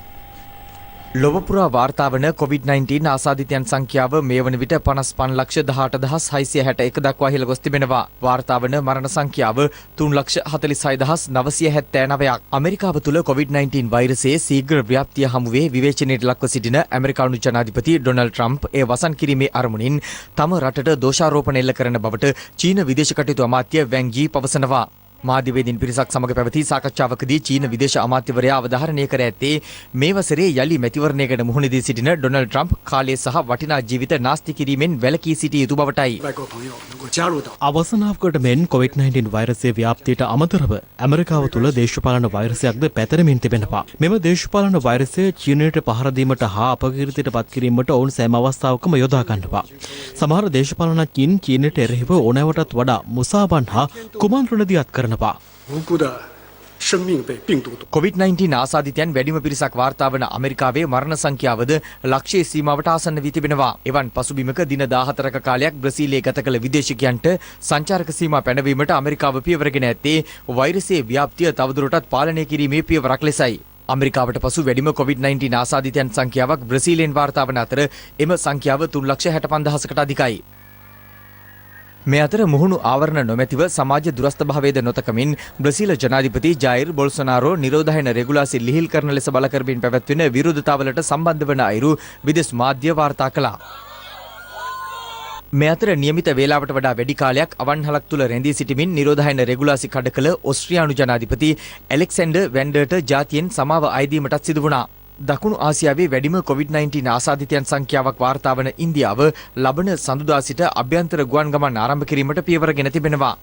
ලොවපුරා වාර්තාවන COVID-19 ආසාදිතයන් සංඛ්‍යාව මේ වන විට 55,18,661 දක්වා ඉහළ ගොස් තිබෙනවා. වාර්තාවන මරණ සංඛ්‍යාව 3,46,979ක්. ඇමරිකාව තුළ COVID-19 වෛරසයේ ශීඝ්‍ර ව්‍යාප්තිය හමුවේ විවේචනයට ලක්ව සිටින ඇමරිකානු ජනාධිපති ඩොනල්ඩ් ට්‍රම්ප් ඒ වසන් කිරීමේ අරමුණින් තම රටට දෝෂාරෝපණ එල්ල කරන බවට චීන විදේශ කටයුතු අමාත්‍ය වැං යී පවසනවා. මාධ්‍යවේදීන් පිරිසක් සමග පැවති සාකච්ඡාවකදී චීන විදේශ අමාත්‍යවරයා අවධාරණය කර ඇත්තේ මේ වසරේ යලි මැතිවරණයකට මුහුණ දී සිටින ඩොනල්ඩ් ට්‍රම්ප් කාලය සහ වටිනා ජීවිත නාස්ති කිරීමෙන් වැළකී සිටිය යුතු බවටයි. අවසනාවකට මෙන් COVID-19 වෛරසයේ ව්‍යාප්තියට අමතරව ඇමරිකාව තුළ දේශපාලන වෛරසයක්ද පැතරමින් තිබෙනවා. මෙම දේශපාලන වෛරසය චීනයට පහර දීමට හා අපකීර්තියට පත් කිරීමට ඔවුන් සෑම අවස්ථාවකම යොදා ගන්නවා. සමහර දේශපාලනඥයින් චීනයට එරෙහිව ඕනෑවටත් වඩා මුසාවන් හා කුමන්ත්‍රණ දියත් කරනවා. COVID-19 ආසාදිතයන් වැඩිම පිරිසක් වාර්තා වන ඇමරිකාවේ මරණ සංඛ්‍යාවද ලක්ෂයේ සීමාවට ආසන්න වී තිබෙනවා. එවන් පසුබිමක දින 14ක කාලයක් බ්‍රසීලයේ ගත කළ විදේශිකයන්ට සංචාරක සීමා පැනවීමට ඇමරිකාව පියවරගෙන ඇත්තේ වෛරසයේ ව්‍යාප්තිය තවදුරටත් පාලනය කිරීමේ පියවරක් ලෙසයි. ඇමරිකාවට පසු වැඩිම COVID-19 ආසාදිතයන් සංඛ්‍යාවක් බ්‍රසීලයෙන් වාර්තා වන අතර එම සංඛ්‍යාව 3,65,000කට අධිකයි. මේ අතර මුහුණු ආවරණ නොමැතිව සමාජ දුරස්ථභාවයද නොතකමින් බ්‍රසීල ජනාධිපති ජයිර් බොල්සොනාරෝ නිරෝධායන රෙගුලාසි ලිහිල් කරන ලෙස බල කරමින් පැවැත්වෙන විරෝධතාවලට සම්බන්ධ වන අයුරු විදෙස් මාධ්‍ය වාර්තා කළා. මේ අතර නියමිත වේලාවට වඩා වැඩි කාලයක් අවන්හලක් තුල රැඳී සිටමින් නිරෝධායන රෙගුලාසි කඩ කළ ඔස්ට්‍රියානු ජනාධිපති ඇලෙක්සැන්ඩර් වැන්ඩර්ට ජාතියෙන් සමාව අයදීමටත් සිදු වුණා. දකුණු ආසියාවේ වැඩිම COVID-19 ආසාදිතයන් සංඛ්‍යාවක් වාර්තා වන ඉන්දියාව ලබන සඳුදා සිට අභ්‍යන්තර ගුවන් ගමන් ආරම්භ කිරීමට පියවර ගෙන තිබෙනවා.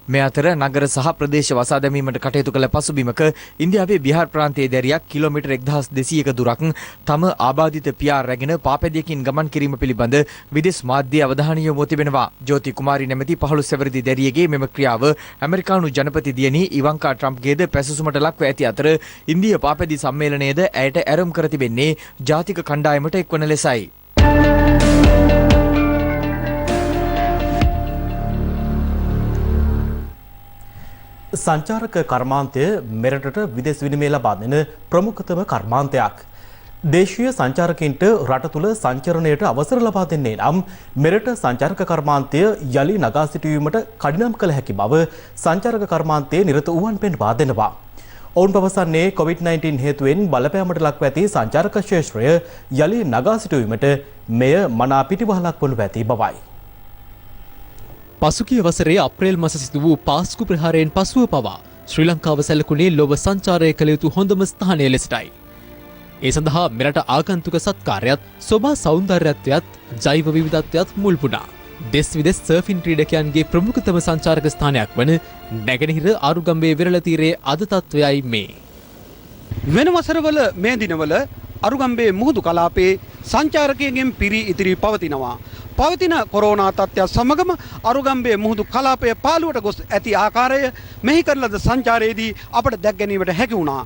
මේ අතර නගර සහ ප්‍රදේශ වසා දැමීමට කටයුතු කළ පසුබිමක ඉන්දියාවේ බිහාර් ප්‍රාන්තයේ දැරියක් කිලෝමීටර් 1200ක දුරක් තම ආබාධිත පියා රැගෙන පාපැදියකින් ගමන් කිරීම පිළිබඳ විදේශ මාධ්‍ය අවධානය යොමු තිබෙනවා. ජෝති කුමාරි නැමැති 15 වසරේ දැරියගේ මෙම ක්‍රියාව ඇමරිකානු ජනපති දියණී ඉවංකා ට්‍රම්ප්ගේද පැසසුමට ලක්ව ඇති අතර ඉන්දිය පාපැදි සම්මේලනයේද ඇයට ඇරම් කර තිබෙන්නේ ජාතික කණ්ඩායමට එක්වන ලෙසයි. සංචාරක කර්මාන්තය මෙරටට විදෙස් විනිමය ලබා දෙන ප්‍රමුඛතම කර්මාන්තයක්. දේශීය සංචාරකයින්ට රට තුළ සංචරණයට අවසර ලබා දෙන්නේ නම් මෙරට සංචාරක කර්මාන්තය යලි නගා සිටුවීමට කඩිනම් කළ හැකි බව සංචාරක කර්මාන්තයේ නිරත වූවන් පෙන්වා දෙනවා. ඔවුන් පවසන්නේ COVID-19 හේතුවෙන් බලපෑමට ලක්ව ඇති සංචාරක ක්ෂේත්‍රය යලි නගා සිටුවීමට මෙය මනා පිටිවහලක් වනු ඇති බවයි. පසුගිය වසරේ අප්‍රේල් මාස සිදු වූ පාස්කු ප්‍රහාරයෙන් පසුව පවා ශ්‍රී ලංකාව සැලකුණේ ලොව සංචාරය කළ යුතු හොඳම ස්ථානය ලෙසටයි. ඒ සඳහා මෙරට ආගන්තුක සත්කාරයත් සොබා සෞන්දර්යත්වයත් ජෛව විවිධත්වයත් මුල් වුණා. දෙස් විදෙස් සර්ෆින් ක්‍රීඩකයන්ගේ ප්‍රමුඛතම සංචාරක ස්ථානයක් වන නැගෙනහිර ආරුගම්බේ වෙරළ තීරයේ අද තත්වයයි මේ. වෙන වසරවල මේ දිනවල අරුගම්බේ මුහුදු කලාපයේ සංචාරකයන්ගෙන් පිරී ඉදිරි පවතිනවා. පවතින කොරෝනා තත්ත්වය සමගම අරුගම්බේ මුහුදු කලාපය පාළුවට ගොස් ඇති ආකාරය මෙහි කරන ලද සංචාරයේදී අපට දැක් ගැනීමට හැකි වුණා.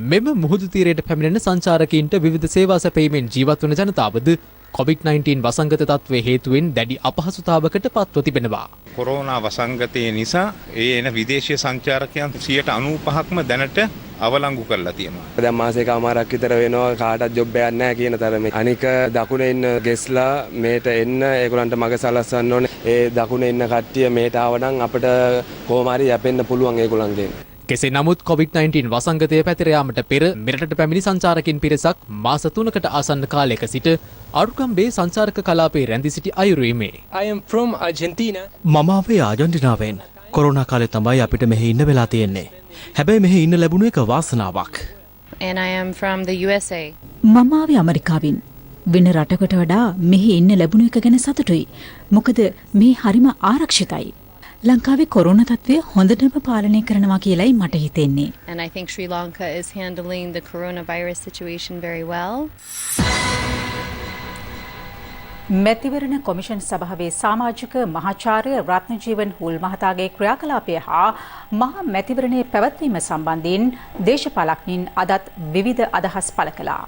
මෙම මුහුදු තීරයට පැමිණෙන සංචාරකයින්ට විවිධ සේවා සැපයීමෙන් ජීවත් වන ජනතාවද COVID-19 වසංගත තත්ත්වයේ හේතුවෙන් දැඩි අපහසුතාවකට පත්ව තිබෙනවා. කොරෝනා වසංගතය නිසා ඒ එන විදේශීය සංචාරකයන් 95%ක්ම දැනට අවලංගු කරලා තියෙනවා. දැන් මාසෙකමාරක් විතර වෙනවා කාටවත් ජොබ් එකක් නැහැ කියන තරමේ. අනික දකුණේ ඉන්න ගෙස්ලා මේට එන්න ඒගොල්ලන්ට මග සලස්වන්න ඕනේ. ඒ දකුණේ ඉන්න කට්ටිය මේට ආවනම් අපිට කොහොම හරි යැපෙන්න පුළුවන් ඒගොල්ලන්ගෙන්. කෙසේ නමුත් COVID-19 වසංගතය පැතිර යාමට පෙර මෙරටට පැමිණි සංචාරකින් පිරිසක් මාස 3කට ආසන්න කාලයක සිට අරුගම්බේ සංචාරක කලාපයේ රැඳී සිටි අයුරු මේ. I am from Argentina. මම ආවේ ආජන්ටිනාවෙන්. කොරෝනා කාලේ තමයි අපිට මෙහි ඉන්න වෙලා තියෙන්නේ. හැබැයි මෙහි ඉන්න ලැබුණ එක වාසනාවක්. And I am from the USA. මම ආවේ ඇමරිකාවෙන්. වෙන රටකට වඩා මෙහි ඉන්න ලැබුණ එක ගැන සතුටුයි. මොකද මේ හරිම ආරක්ෂිතයි. ලංකාවේ කොරෝනා තත්ත්වය හොඳටම පාලනය කරනවා කියලයි මට හිතෙන්නේ. And I think Sri Lanka is handling the coronavirus situation very well. මැතිවරණ කොමිෂන් සභාවේ සමාජික මහාචාර්ය රත්නජීවන් හුල් මහතාගේ ක්‍රියාකලාපය හා මහා මැතිවරණයේ පැවැත්වීම සම්බන්ධයෙන් දේශපාලඥයින් අදත් විවිධ අදහස් පළ කළා.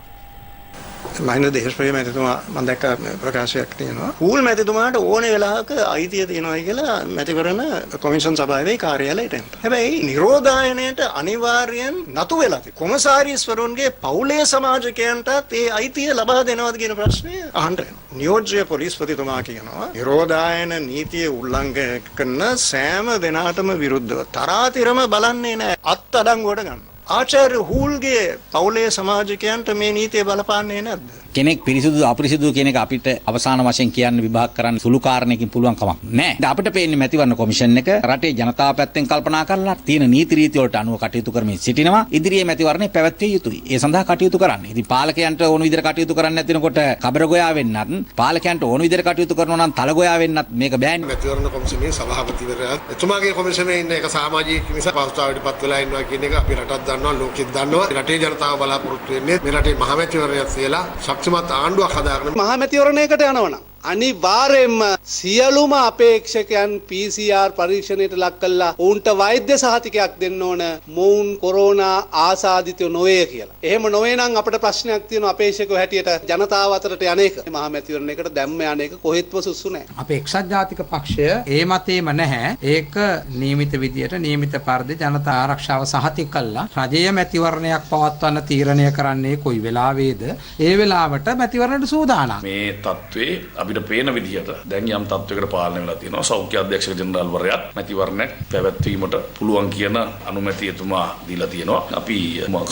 මහින්ද දේශප්‍රිය මැතිතුමා මම දැක්ක ප්‍රකාශයක් තියෙනවා. හූල් මැතිතුමාට ඕනේ වෙලාවක අයිතිය තියෙනවා කියලා මැතිවරණ කොමිෂන් සභාවේ කාර්යාලයට එන්න. හැබැයි නිරෝධායනයට අනිවාර්යෙන් නතු වෙලා තියෙනවා. කොමසාරිස්වරුන්ගේ පවුලේ සමාජිකයන්ටත් ඒ අයිතිය ලබා දෙනවද කියන ප්‍රශ්නය අහන්න වෙනවා. නියෝජ්‍ය පොලිස්පතිතුමා කියනවා නිරෝධායන නීතිය උල්ලංඝනය කරන සෑම දෙනාටම විරුද්ධව තරාතිරම බලන්නේ නැහැ. අත්අඩංගුවට ගන්න. ආචාර්ය හූල්ගේ පවුලේ සමාජිකයන්ට මේ නීතිය බලපාන්නේ නැද්ද? කෙනෙක් පිරිසුදු අපිරිසුදු කෙනෙක් අපිට අවසාන වශයෙන් කියන්න විභාග කරන්න සුළු කාරණයකින් පුළුවන් කමක් නැහැ. දැන් අපිට පේන්නේ මැතිවරණ කොමිෂන් එක රටේ ජනතාව පැත්තෙන් කල්පනා කරලා තියෙන නීති රීති වලට අනුව කටයුතු කරමින් සිටිනවා. ඉදිරියේ මැතිවරණේ පැවැත්විය යුතුයි. ඒ සඳහා කටයුතු කරන්න. ඉතින් පාලකයන්ට ඕන විදිහට කටයුතු කරන්න නැතිනකොට කබර ගෝයා වෙන්නත් පාලකයන්ට ඕන විදිහට කටයුතු කරනවා නම් තල ගෝයා වෙන්නත් මේක බෑනේ. මැතිවරණ කොමිෂමේ සභාපතිවරයා එතුමාගේ කොමිෂමේ ඉන්න එක සමාජීය නිසා පෞස්තාවටපත් වෙලා ඉන්නවා කියන එක අපි රටත් දන්නවා ලෝකෙත් දන්නවා. රටේ ජනතාව බලාපොරොත්තු වෙන්නේ මේ රටේ මහමැතිවරණයක් කියලා ශක්තිමත් ආණ්ඩුවක් මහමැතිවරණයකට යනවනම් අනිවාර්යයෙන්ම සියලුම අපේක්ෂකයන් PCR පරීක්ෂණයට ලක් කළා ඔවුන්ට වෛද්‍ය සහතිකයක් දෙන්න ඕන මොවුන් කොරෝනා ආසාදිතයෝ නොවේ කියලා. එහෙම නොවේ නම් අපිට ප්‍රශ්නයක් තියෙනවා අපේක්ෂකයෝ හැටියට ජනතාව අතරට යන්නේක. මහමැතිවරණයකට දැම්ම යන්නේක කොහෙත්ම සුසු නැහැ. අපේ එක්සත් ජාතික පක්ෂය ඒ මතේම නැහැ. ඒක නියමිත විදියට නියමිත පරිදි ජනතා ආරක්ෂාව සහතික කළා. රජයේ මැතිවරණයක් පවත්වන්න තීරණය කරන්නේ කොයි වෙලාවේද? ඒ වෙලාවට මැතිවරණයට සූදානම්. මේ තත්ත්වේ අපිට පේන විදිහට දැන් යම් තත්ත්වයකට පාලනය වෙලා තියෙනවා. සෞඛ්‍ය අධ්‍යක්ෂක ජෙනරාල්වරයාත් මැතිවරණයක් පැවැත්වීමට පුළුවන් කියන අනුමැතිය එතුමා දීලා තියෙනවා. අපි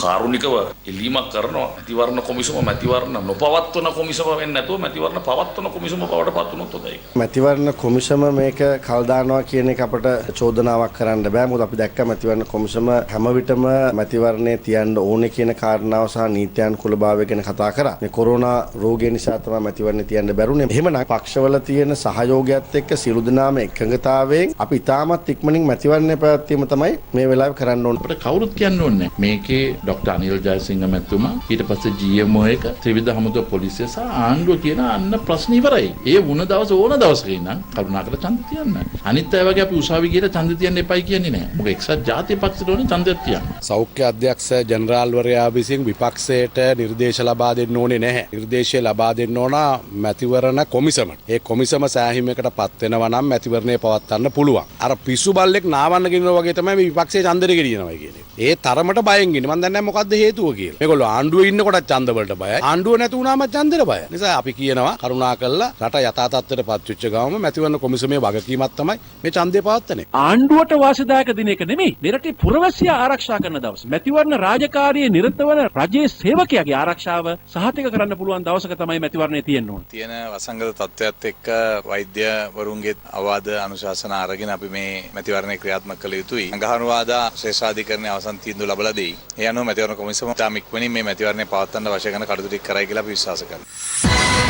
කාරුණිකව ඉල්ලීමක් කරනවා මැතිවරණ කොමිසම මැතිවරණ නොපවත්වන කොමිසම වෙන්නේ නැතුව මැතිවරණ පවත්වන කොමිසම බවට පත් වුණොත් හොඳයි. මැතිවරණ කොමිසම මේක කල් දානවා කියන එක අපිට චෝදනාවක් කරන්න බෑ. මොකද අපි දැක්ක මැතිවරණ කොමිසම හැම විටම මැතිවරණේ තියන්න ඕනේ කියන කාරණාව සහ නීත්‍යානුකූලභාවය ගැන කතා කරා. මේ කොරෝනා රෝගය නිසා තමයි මැතිවරණේ තියන්න බැරුනේ. එහෙමනම් පක්ෂවල තියෙන සහයෝගයත් එක්ක සියලු දෙනාම එකඟතාවයෙන් අපි ඉතාමත් ඉක්මනින් මැතිවරණය පැවැත්වීම තමයි මේ වෙලාවේ කරන්න ඕනේ. අපිට කවුරුත් කියන්න ඕනේ මේකේ ડોક્ટર අනිල් ජයසිංහ මැතිතුමා ඊට පස්සේ GMO එක ත්‍රිවිධ හමුදා පොලිසිය සහ ආණ්ඩුව කියන අන්න ප්‍රශ්න ඉවරයි. ඒ වුණ දවස ඕන දවසක ඉඳන් කරුණාකර ඡන්ද තියන්න. අනිත් අය වගේ අපි උසාවි ගිහලා ඡන්ද තියන්න එපයි කියන්නේ නැහැ. මොකද එක්සත් ජාතික පක්ෂයට ඕනේ ඡන්දයක් තියන්න. සෞඛ්‍ය අධ්‍යක්ෂ ජෙනරාල්වරයා විසින් විපක්ෂයට නිර්දේශ ලබා දෙන්න ඕනේ නැහැ. නිර්දේශය ලබා දෙන්න ඕන මැතිවරණ කොමිසමට. ඒ කොමිසම සෑහීමකට පත් වෙනවා නම් මැතිවරණය පවත්වන්න පුළුවන්. අර පිස්සු බල්ලෙක් නාවන්න ගෙනිනවා වගේ තමයි මේ විපක්ෂයේ ඡන්දෙට ගෙනියනවා කියන්නේ. ඒ තරමට බයෙන් ඉන්නේ. මම දන්නේ නැහැ මොකද්ද හේතුව කියලා. මේගොල්ලෝ ආණ්ඩුවේ ඉන්නකොට ඡන්ද වලට බයයි. ආණ්ඩුව නැති වුණාම ඡන්දෙට බයයි. නිසා අපි කියනවා කරුණාකරලා රට යථා තත්ත්වයට පත් වෙච්ච ගමම මැතිවරණ කොමිසමේ වගකීමක් තමයි මේ ඡන්දය පවත්වන්නේ. ආණ්ඩුවට වාසිදායක දින එක නෙමෙයි. මෙරටේ පුරවැසියා ආරක්ෂා කරන දවස. මැතිවරණ රාජකාරියේ නිරත වන රජයේ සේවකයාගේ ආරක්ෂාව සහතික කරන්න පුළුවන් දවසක තමයි මැතිවරණය තියෙන්න ඕනේ. තියෙන වසංගත තත්ත්වයත් එක්ක වෛද්‍යවරුන්ගේ අවවාද අනුශාසන අරගෙන අපි මේ මැතිවරණය ක්‍රියාත්මක කළ යුතුයි. අඟහරුවාදා ශ්‍රේෂ්ඨාධිකරණයේ අවසන් තීන්දුව ලබලා දෙයි. ඒ අනුව මැතිවරණ කොමිසම තාම ඉක්මනින් මේ මැතිවරණය පවත්වන්න අවශ්‍ය කරන කටයුතු ටික කරයි කියලා අපි විශ්වාස කරනවා.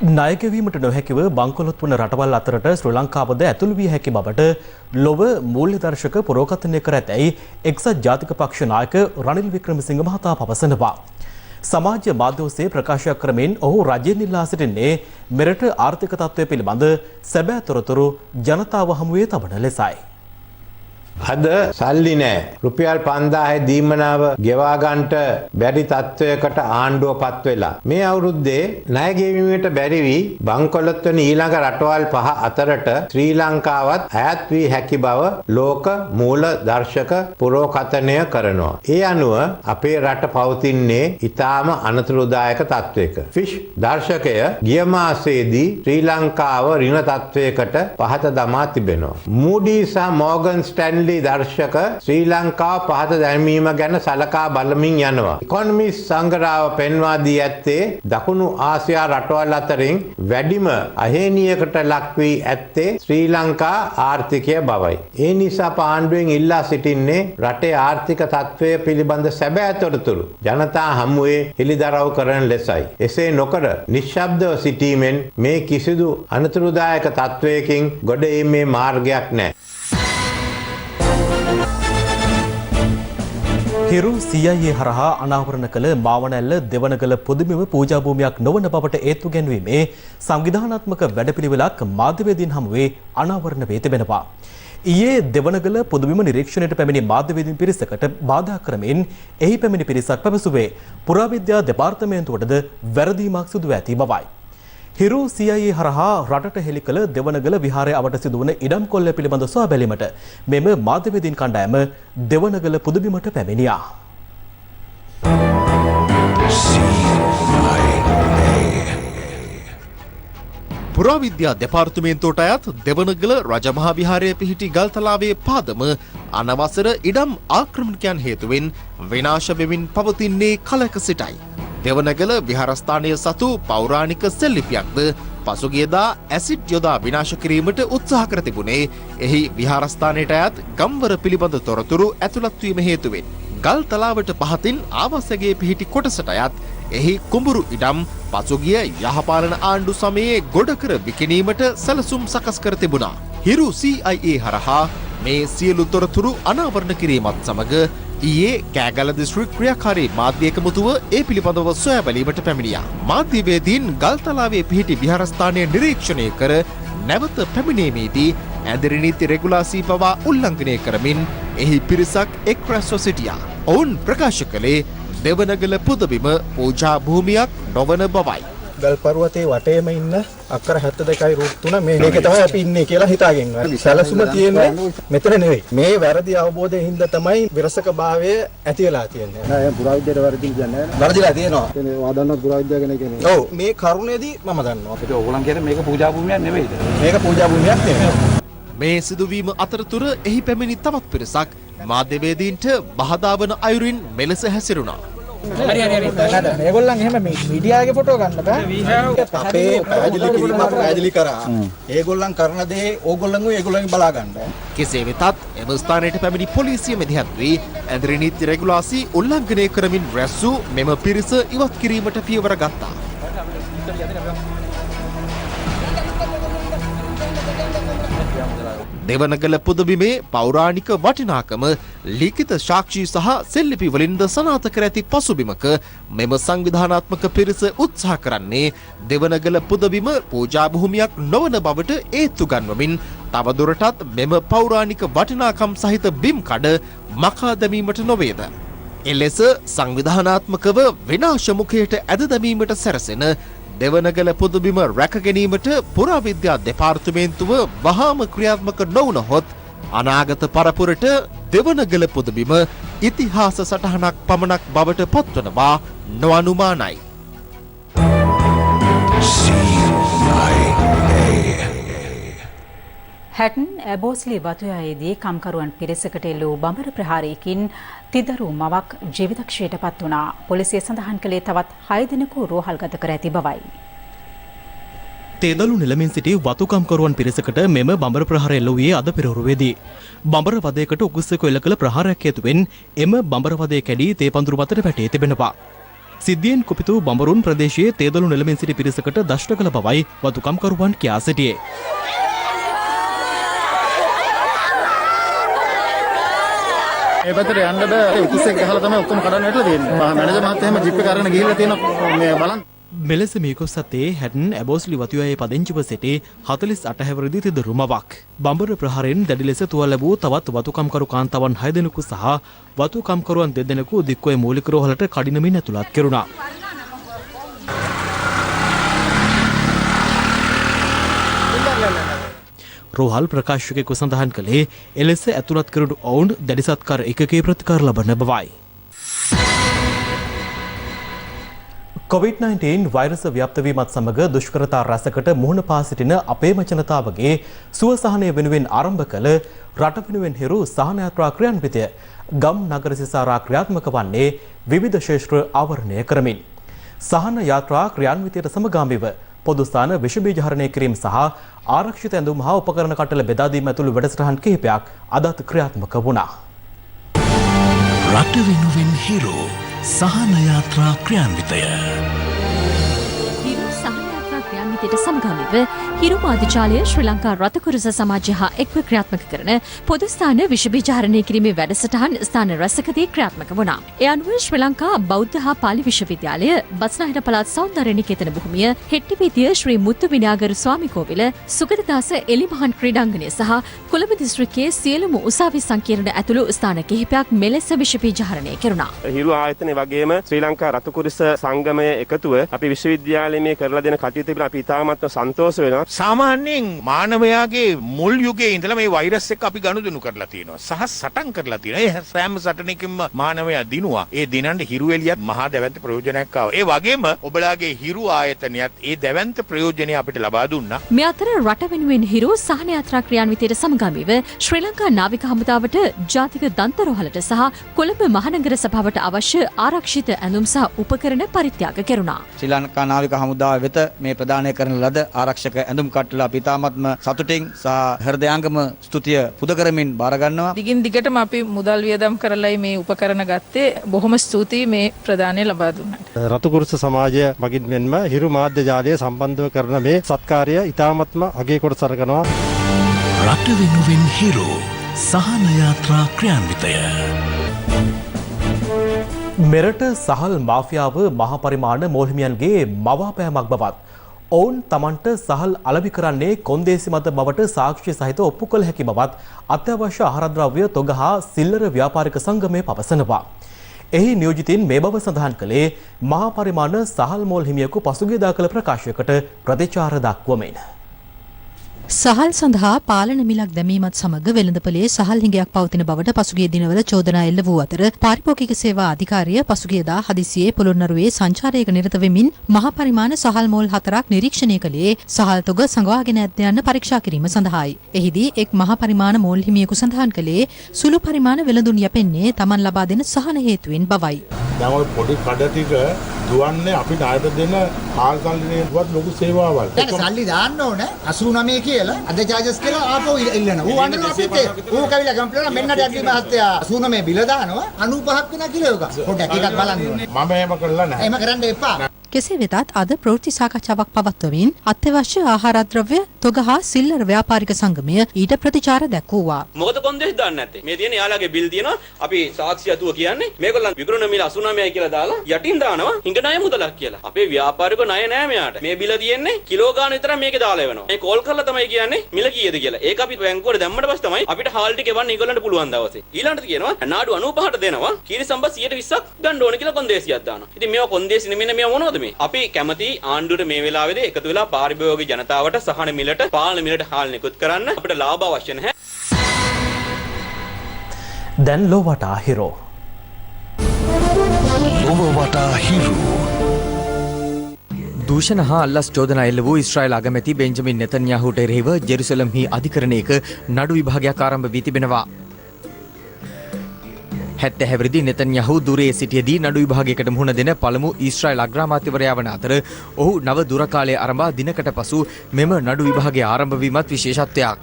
ණයගෙවීමට නොහැකිව බංකොලොත් වන රටවල් අතරට ශ්‍රී ලංකාවද ඇතුළු විය හැකි බවට ලොව මූල්‍ය දර්ශක පුරෝකථනය කර ඇතැයි එක්සත් ජාතික පක්ෂ නායක රනිල් වික්‍රමසිංහ මහතා පවසනවා. සමාජ මාධ්‍ය ඔස්සේ ප්‍රකාශයක් කරමින් ඔහු රජයෙන් ඉල්ලා සිටින්නේ මෙරට ආර්ථික තත්ත්වය පිළිබඳ සැබෑ තොරතුරු ජනතාව හමුවේ තබන ලෙසයි. අද සල්ලි නෑ. රුපියල් 5000 දීමනාව ගෙවා ගන්නට බැරි තත්වයකට ආණ්ඩුව පත් වෙලා. මේ අවුරුද්දේ ණය ගෙවීමට බැරි වී බංකොලොත් වෙන ඊළඟ රටවල් 5 අතරට ශ්‍රී ලංකාවත් ඈත් වී හැකි බව ලෝක මූල දර්ශක පුරෝකථනය කරනවා. ඒ අනුව අපේ රට පවතින්නේ ඊටාම අනතුරුදායක තත්වයක. ෆිෂ් දර්ශකය ගිය මාසයේදී ශ්‍රී ලංකාව ඍණ තත්වයකට පහත දමා තිබෙනවා. Moody's සහ Morgan Stanley දර්ශක ශ්‍රී ලංකාව පහත දැමීම ගැන සලකා බලමින් යනවා. ඉකොනොමිස්ට් සංග්‍රහව පෙන්වා දී ඇත්තේ දකුණු ආසියා රටවල් අතරින් වැඩිම අහේනියකට ලක් වී ඇත්තේ ශ්‍රී ලංකා ආර්ථිකය බවයි. ඒ නිසා පාණ්ඩුවෙන් ඉල්ලා සිටින්නේ රටේ ආර්ථික තත්ත්වය පිළිබඳ සැබෑ තොරතුරු ජනතා හමුවේ හෙළිදරව් කරන ලෙසයි. එසේ නොකර නිශ්ශබ්දව සිටීමෙන් මේ කිසිදු අනතුරුදායක තත්ත්වයකින් ගොඩ ඒමේ මාර්ගයක් නැහැ. හිරු CIA හරහා අනාවරණ කළ මාවනැල්ල දෙවනගල පොදුබිම පූජා භූමියක් නොවන බවට ඒත්තු ගැන්වීමේ සංවිධානාත්මක වැඩපිළිවෙලක් මාධ්‍යවේදීන් හමුවේ අනාවරණ වී තිබෙනවා. ඊයේ දෙවනගල පොදුබිම නිරීක්ෂණයට පැමිණි මාධ්‍යවේදීන් පිරිසකට බාධා කරමින් එහි පැමිණි පිරිසක් පැවසුවේ පුරාවිද්‍යා දෙපාර්තමේන්තුවටද වැරදීමක් සිදු ඇති බවයි. හිරු CIA හරහා රටට හෙළි කළ දෙවනගල විහාරය අවට සිදුවන ඉඩම් කොල්ල පිළිබඳ සොයා බැලීමට මෙම මාධ්‍යවේදීන් කණ්ඩායම දෙවනගල පුදුබිමට පැමිණියා. පුරාවිද්‍යා දෙපාර්තමේන්තුවට අයත් දෙවනගල රජමහා විහාරයේ පිහිටි ගල්තලාවේ පාදම අනවසර ඉඩම් ආක්‍රමණිකයන් හේතුවෙන් විනාශ වෙමින් පවතින්නේ කලක සිටයි. දෙවනගල විහාරස්ථානය සතු පෞරාණික සෙල්ලිපියක්ද පසුගියදා ඇසිඩ් යොදා විනාශ කිරීමට උත්සාහ කර තිබුණේ එහි විහාරස්ථානයට අයත් ගම්වර පිළිබඳ තොරතුරු ඇතුළත් වීම හේතුවෙන්. ගල් තලාවට පහතින් ආවාසයේ පිහිටි කොටසට අයත් එහි කුඹුරු ඉඩම් පසුගිය යහපාලන ආණ්ඩු සමයේ ගොඩකර විකිණීමට සැලසුම් සකස් කර තිබුණා. හිරු CIA හරහා මේ සියලු තොරතුරු අනාවරණ කිරීමත් සමග ඊයේ කෑගල දිස්ත්‍රික් ක්‍රියාකාරී මාධ්‍ය එකමුතුව ඒ පිළිබඳව සොයා බැලීමට පැමිණියා. මාධ්‍යවේදීන් ගල්තලාවේ පිහිටි විහාරස්ථානය නිරීක්ෂණය කර නැවත පැමිණීමේදී ඇඳරි නීති රෙගුලාසි පවා උල්ලංඝනය කරමින් එහි පිරිසක් එක් රැස්ව සිටියා. ඔවුන් ප්‍රකාශ කළේ දෙවනගල පුදබිම පූජා භූමියක් නොවන බවයි. ගල් පර්වතයේ වටේම ඉන්න අක්කර 72.3 මේක තමයි අපි ඉන්නේ කියලා හිතාගෙන ඉන්නවා. සැලසුම තියෙන්නේ මෙතන නෙවෙයි. මේ වැරදි අවබෝධයෙන් හින්දා තමයි විරසක භාවය ඇති වෙලා තියෙන්නේ. නෑ පුරාවිද්‍යාවට වැරදි කියන්නේ නෑ. වැරදිලා තියෙනවා. කියන්නේ වාදන්නත් පුරාවිද්‍යාව ගැන කියන්නේ. ඔව් මේ කරුණේදී මම දන්නවා. ඒක ඕගොල්ලන් කියන්නේ මේක පූජා භූමියක් නෙවෙයිද? මේක පූජා භූමියක් නෙවෙයි. මේ සිදුවීම අතරතුර එහි පැමිණි තවත් පිරිසක් මාධ්‍යවේදීන්ට බහදා වන අයුරින් මෙලෙස හැසිරුණා. හරි. මේගොල්ලන් එහෙම මේ මීඩියාගේ ෆොටෝ ගන්න බෑ. අපේ පැහැදිලි කිරීමක් පැහැදිලි කරා. ඒගොල්ලන් කරන දේ ඕගොල්ලන්ව ඒගොල්ලන් බලා ගන්න. කෙසේ වෙතත් එම ස්ථානයට පැමිණි පොලිසිය මැදිහත් වී ඇඳරි නීති රෙගුලාසි උල්ලංඝනය කරමින් රැස් වූ මෙම පිරිස ඉවත් කිරීමට පියවර ගත්තා. දෙවනගල පුදබිමේ පෞරාණික වටිනාකම ලිඛිත සාක්ෂි සහ සෙල්ලිපි වලින්ද සනාථ කර ඇති පසුබිමක මෙම සංවිධානාත්මක පිරිස උත්සාහ කරන්නේ දෙවනගල පුදබිම පූජා භූමියක් නොවන බවට ඒත්තු ගන්වමින් තවදුරටත් මෙම පෞරාණික වටිනාකම් සහිත බිම් කඩ මකා දැමීමට නොවේද. එලෙස සංවිධානාත්මකව විනාශ මුඛයට ඇද දැමීමට සැරසෙන දෙවනගල පුදබිම රැක ගැනීමට පුරාවිද්‍යා දෙපාර්තමේන්තුව වහාම ක්‍රියාත්මක නොවුනහොත් අනාගත පරපුරට දෙවනගල පුදබිම ඉතිහාස සටහනක් පමණක් බවට පත්වනවා නොඅනුමානයි. හැටන් ඇබෝස්ලි වතුයායේදී කම්කරුවන් පිරිසකට එල්ල වූ බඹර ප්‍රහාරයකින් තිදරු මවක් ජීවිතක්ෂයට පත් වුණා. පොලිසිය සඳහන් කළේ තවත් 6 දෙනෙකු රෝහල්ගත කර ඇති බවයි. තේදලු නිලමින් සිටි වතුකම්කරුවන් පිරිසකට මෙම බඹර ප්‍රහාරය එල්ල වූයේ අද පෙරහරුවේදී. බඹර වදයකට උකුස්සෙකු එල්ල කළ ප්‍රහාරයක් හේතුවෙන් එම බඹර වදය කැඩී තේපඳුරු මතට වැටී තිබෙනවා. සිද්ධියෙන් කුපිතු බඹරුන් ප්‍රදේශයේ තේදලු නිලමින් සිටි පිරිසකට දෂ්ට කළ බවයි වතුකම්කරුවන් කියා සිටියේ. ඒ පැත්තට යන්න බෑ. උකුස්සෙක් ගහලා තමයි ඔක්කොම කඩන්න ඇටලා තියෙන්නේ. මැනේජර් මහත්තයා එහෙම ජිප් එක අරගෙන ගිහිල්ලා තියෙනවා මේ බලන්න. මෙලෙස මියකොස් සතේ හැටන් ඇබෝස්ලි වතුයායේ පදිංචිව සිටි 48 හැවිරිදි තිද රුමවක්. බඹර ප්‍රහාරයෙන් දැඩි ලෙස තුවාල ලැබූ තවත් වතුකම්කරු කාන්තාවන් 6 දෙනෙකු සහ වතුකම්කරුවන් 2 දෙනෙකු දික්කොය මූලික රෝහලට කඩිනමින් ඇතුළත් කෙරුණා. රෝහල් ප්‍රකාශකයෙකු සඳහන් කළේ එලෙස ඇතුළත් කෙරුණු ඔවුන් දැඩි සත්කාර එකකේ ප්‍රතිකාර ලබන බවයි. COVID-19 වෛරස ව්‍යාප්ත වීමත් සමග දුෂ්කරතා රැසකට මුහුණ පා සිටින අපේම ජනතාවගේ සුව සහනය වෙනුවෙන් ආරම්භ කළ රට වෙනුවෙන් හිරු සහන යාත්‍රා ක්‍රියාන්විතය ගම් නගර සිසාරා ක්‍රියාත්මක වන්නේ විවිධ ක්ෂේත්‍ර ආවරණය කරමින්. සහන යාත්‍රා ක්‍රියාන්විතයට සමගාමීව පොදු ස්ථාන විෂ බීජ හරණය කිරීම සහ ආරක්ෂිත ඇඳුම් හා උපකරණ කට්ටල බෙදා දීම ඇතුළු වැඩසටහන් කිහිපයක් අදත් ක්‍රියාත්මක වුණා. රට වෙනුවෙන් හිරු සහන යාත්‍රා ක්‍රියාන්විතය ට සමගාමීව හිරු මාධ්‍යාලය ශ්‍රී ලංකා රතකුරුස සමාජය හා එක්ව ක්‍රියාත්මක කරන පොදු ස්ථාන විෂ බීජ හරණය කිරීමේ වැඩසටහන් ස්ථාන රැසකදී ක්‍රියාත්මක වුණා. ඒ අනුව ශ්‍රී ලංකා බෞද්ධ හා පාලි විශ්වවිද්‍යාලය, බස්නාහිර පළාත් සෞන්දර්ය නිකේතන භූමිය, හෙට්ටිපීතිය ශ්‍රී මුත්තු විනාගර ස්වාමිකෝවිල, සුගතදාස එලිමහන් ක්‍රීඩාංගණය සහ කොළඹ දිස්ත්‍රික්කයේ සියලුම උසාවි සංකීර්ණ ඇතුළු ස්ථාන කිහිපයක් මෙලෙස විෂ බීජ හරණය කෙරුණා. හිරු ආයතනය වගේම ශ්‍රී ලංකා රතකුරුස සංගමය එකතුව අපි විශ්වවිද්‍යාලයේ මේ කරලා දෙන කටයුතු පිළිබඳව අපි ඉතාමත් සන්තෝෂ වෙනවා. සාමාන්‍යයෙන් මානවයාගේ මුල් යුගයේ ඉඳලා මේ වෛරස් එක්ක අපි ගනුදෙනු කරලා තියෙනවා. සහ සටන් කරලා තියෙනවා. ඒ සෑම සටනකින්ම මානවයා දිනුවා. ඒ දිනන්න හිරු එළියත් මහා දැවැන්ත ප්‍රයෝජනයක් ආවා. ඒ වගේම ඔබලාගේ හිරු ආයතනයත් ඒ දැවැන්ත ප්‍රයෝජනය අපිට ලබා දුන්නා. මේ අතර රට වෙනුවෙන් හිරු සහන යාත්‍රා ක්‍රියාන්විතයට සමගාමීව ශ්‍රී ලංකා නාවික හමුදාවට ජාතික දන්තරෝහලට සහ කොළඹ මහනගර සභාවට අවශ්‍ය ආරක්ෂිත ඇඳුම් සහ උපකරණ පරිත්‍යාග කෙරුණා. ශ්‍රී ලංකා නාවික හමුදාව වෙත මේ ප්‍රදානය කරන ලද ආරක්ෂක ඇඳුම් කට්ටල අපි තාමත්ම සතුටින් සහ හෘදයාංගම ස්තුතිය පුද කරමින් බාර ගන්නවා. දිගින් දිගටම අපි මුදල් වියදම් කරලා මේ උපකරණ ගත්තේ. බොහොම ස්තුතියි මේ ප්‍රදානය ලබා දුන්නාට. රතුකුරුස සමාජය මගින් මෙන්ම හිරු මාධ්‍ය ජාලය සම්බන්ධව කරන මේ සත්කාරය ඉතාමත්ම අගය කොට සලකනවා. රට වෙනුවෙන් හිරු සහන යාත්‍රා ක්‍රියාන්විතය මෙරට සහල් මාෆියාව මහා පරිමාණ මෝල්හිමියන්ගේ මවාපෑමක් බවත් ඔවුන් තමන්ට සහල් අලබි කරන්නේ කොන්දේසි මත බවට සාක්ෂි සහිත ඔප්පු කළ හැකි බවත් අත්‍යවශ්‍ය ආහාරද්‍රව්‍ය තොග හා සිල්ලර ව්‍යාපාරික සංගමය පවසනවා. එහි නියෝජිතින් මේ බව සඳහන් කළේ මහා පරිමාණ සහල් මෝල් හිමියෙකු පසුගියදා කළ ප්‍රකාශයකට ප්‍රතිචාර දක්වමින්. සහල් සඳහා පාලන මිලක් දැමීමත් සමග වෙළඳපොලේ සහල් හිඟයක් පවතින බවට පසුගිය දිනවල චෝදනා එල්ල වූ අතර පාරිභෝගික සේවා අධිකාරිය පසුගියදා හදිසියේ පොළොන්නරුවේ සංචාරයක නිරත වෙමින් මහා පරිමාණ සහල් මෝල් 4ක් නිරීක්ෂණය කළේ සහල් තොග සංගවාගෙන ඇත් යන්න පරීක්ෂා කිරීම සඳහායි. එහිදී එක් මහා පරිමාණ මෝල් හිමියෙකු සඳහන් කළේ සුළු පරිමාණ වෙළඳුන් යැපෙන්නේ Taman ලබා දෙන සහන හේතුවෙන් බවයි. දැන් ඔය පොඩි කඩ ටික දුවන්නේ අපි ණයට දෙන කාල් සල්ලිනේවත් ලොකු සේවාවල්. දැන් සල්ලි දාන්න ඕන 89 කියලා අද චාර්ජස් කියලා ආපහු ඉල්ලන. ඌ අඬන අපිට ඌ කවිලා කම්ප්ලේන්ට් මෙන්න ඩැඩ්ලි මහත්තයා 89 බිල දානවා 95ක් වෙනා කිලෝ එක. පොඩ්ඩක් එකක් බලන්න ඕනේ. මම එහෙම කරලා නැහැ. එහෙම කරන්න එපා. කෙසේ වෙතත් අද ප්‍රවෘත්ති සාකච්ඡාවක් පවත්වමින් අත්‍යවශ්‍ය ආහාරද්‍රව්‍ය තොග හා සිල්ලර ව්‍යාපාරික සංගමය ඊට ප්‍රතිචාර දැක්වුවා. මොකද කොන්දේසි දාන්නේ නැත්තේ? මේ තියෙන යාළුවගේ බිල් තියෙනවා. අපි සාක්ෂි අතුව කියන්නේ මේගොල්ලන් විකුණන මිල 89යි කියලා දාලා යටින් දානවා හිඟ ණය මුදලක් කියලා. අපේ ව්‍යාපාරිකෝ ණය නෑ මෙයාට. මේ බිල තියෙන්නේ කිලෝ ගාන විතර මේකේ දාලා එවනවා. මේ කෝල් කරලා තමයි කියන්නේ මිල කීයද කියලා. ඒක අපි බැංකුවට දැම්මට පස්සේ තමයි අපිට හාල් ටික එවන්න ඒගොල්ලන්ට පුළුවන් දවසේ. ඊළඟට කියනවා නාඩු 95ට දෙනවා. කීරි සම්බස් 120ක් ගන්න ඕන කියලා කොන්දේසියක් දානවා. ඉතින් මේවා කොන්දේසි නෙමෙයි මේවා මොනවද මේ? අපි කැමති ආණ්ඩුවට මේ වෙලාවේදී එකතු වෙලා පාරිභෝගික ජනතාවට සහන මිලට පාලන මිලට හාල් නිකුත් කරන්න අපිට ලාභ අවශ්‍ය නැහැ. දැන් ලෝවටා හිරෝ. ලෝවටා හිරෝ. දූෂණ හා අල්ලස් චෝදනා එල්ල වූ ඊශ්‍රායල් අගමැති බෙන්ජමින් නෙතන්යාහුට එරෙහිව ජෙරුසලම්හි අධිකරණයක නඩු විභාගයක් ආරම්භ වී තිබෙනවා. 70 හැවිරිදි නෙතන්යාහු දුරේ සිටියේදී නඩු විභාගයකට මුහුණ දෙන පළමු ඊශ්‍රායල් අග්‍රාමාත්‍යවරයා වන අතර ඔහු නව දුරකාලය ආරම්භ දිනකට පසු මෙම නඩු විභාගය ආරම්භ වීමත් විශේෂත්වයක්.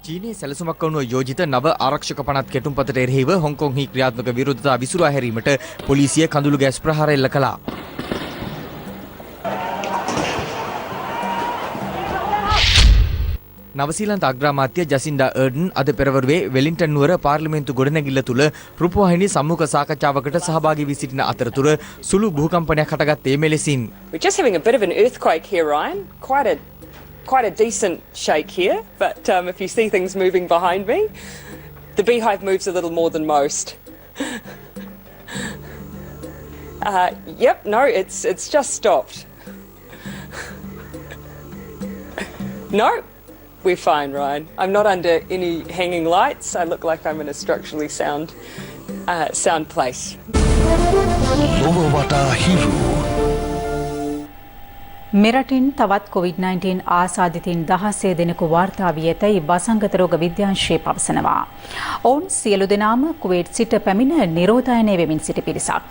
චීනයේ සැලසුමක් වුණු යෝජිත නව ආරක්ෂක පනත් කෙටුම්පතට එරෙහිව හොංකොංහි ක්‍රියාත්මක විරෝධතා විසුරුවා හැරීමට පොලිසිය කඳුළු ගෑස් ප්‍රහාර එල්ල කළා. නවසීලන්ත අග්‍රාමාත්‍ය ජසින්ඩා අර්ඩන් අද පෙරවරුවේ වෙලින්ටන් නුවර පාර්ලිමේන්තු ගොඩනැගිල්ල තුළ රූපවාහිනී සම්මුඛ සාකච්ඡාවකට සහභාගී වී සිටින අතරතුර සුළු භූකම්පනයක් හටගත්තේ මෙලෙසින්. We're just having a bit of an earthquake here, Ryan. Quite a decent shake here, but if you see things moving behind me, the beehive moves a little more than most. Yep, no, it's just stopped. No, we're fine, Ryan. I'm not under any hanging lights. I look like I'm in a structurally sound place. මෙරටින් තවත් COVID-19 ආසාදිතින් 16 දෙනෙකු වාර්තා වී ඇතැයි වසංගත රෝග විද්‍යාංශය පවසනවා. ඔවුන් සියලු දෙනාම කුවේට් සිට පැමිණ නිරෝධායනය වෙමින් සිටි පිරිසක්.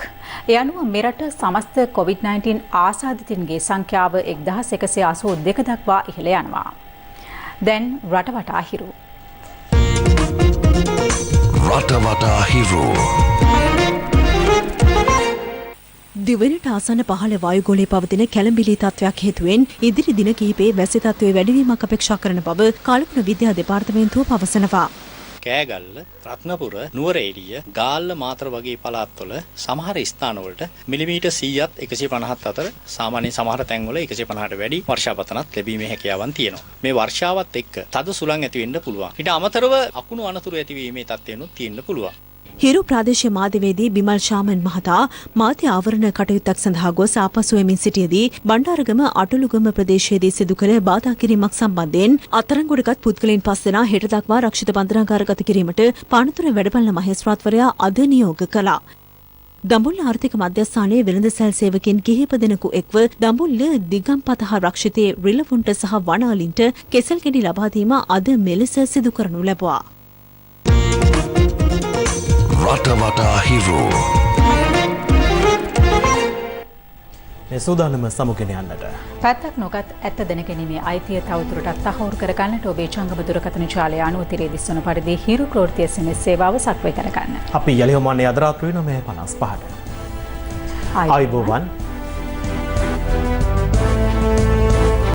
ඒ අනුව මෙරට සමස්ත COVID-19 ආසාදිතින්ගේ සංඛ්‍යාව 1182 දක්වා ඉහළ යනවා. දැන් රටවටා හිරු. රටවටා හිරු. දිවයිනට ආසන්න පහළ වායුගෝලයේ පවතින කැළඹිලි තත්ත්වයක් හේතුවෙන් ඉදිරි දින කිහිපයේ වැසි තත්ත්වයේ වැඩිවීමක් අපේක්ෂා කරන බව කාලකුණ විද්‍යා දෙපාර්තමේන්තුව පවසනවා. කෑගල්ල, රත්නපුර, නුවරඑළිය, ගාල්ල මාතර වගේ පළාත්වල සමහර ස්ථානවලට මිලිමීටර් 100ත් 150ත් අතර සාමාන්‍ය සමහර තැන්වල 150ට වැඩි වර්ෂාපතනක් ලැබීමේ හැකියාවන් තියෙනවා. මේ වර්ෂාවත් එක්ක තද සුළං ඇති වෙන්න පුළුවන්. ඊට අමතරව අකුණු අනතුරු ඇතිවීමේ තත්ත්වයන්ුත් තියෙන්න පුළුවන්. හිරු ප්‍රාදේශීය මාධ්‍යවේදී බිමල් ශාමන් මහතා මාධ්‍ය ආවරණ කටයුත්තක් සඳහා ගොස් ආපසු එමින් සිටියේදී බණ්ඩාරගම අටලුගම ප්‍රදේශයේදී සිදු කළ බාධා කිරීමක් සම්බන්ධයෙන් අත්අඩංගුවටගත් පුද්ගලයන් 5 දෙනා හෙට දක්වා රක්ෂිත බන්ධනාගාරගත කිරීමට පානතුර වැඩබලන මහේස්ත්‍රාත්වරයා අද නියෝග කළා. දඹුල්ල ආර්ථික මධ්‍යස්ථානයේ වෙළඳ සැල් සේවකයන් කිහිප දෙනෙකු එක්ව දඹුල්ල දිගම්පත රක්ෂිතයේ රිලවුන්ට සහ වනාලින්ට කෙසල් ගෙඩි ලබා දීම අද මෙලෙස සිදු කරනු ලැබුවා. රටවටා හිරු. මේ සූදානම සමුගෙන යන්නට. පැත්තක් නොගත් ඇත්ත දැනගැනීමේ අයිතිය තවදුරටත් තහවුරු කර ගන්නට ඔබේ ජංගම දුරකථන ජාලය අනුව තිරේ දිස්වන පරිදි හිරු ප්‍රවෘත්ති SMS සේවාව සක්‍රිය කරගන්න. අපි යලියොමන්නේ අද රාත්‍රී 9:55ට. ආයුබෝවන්.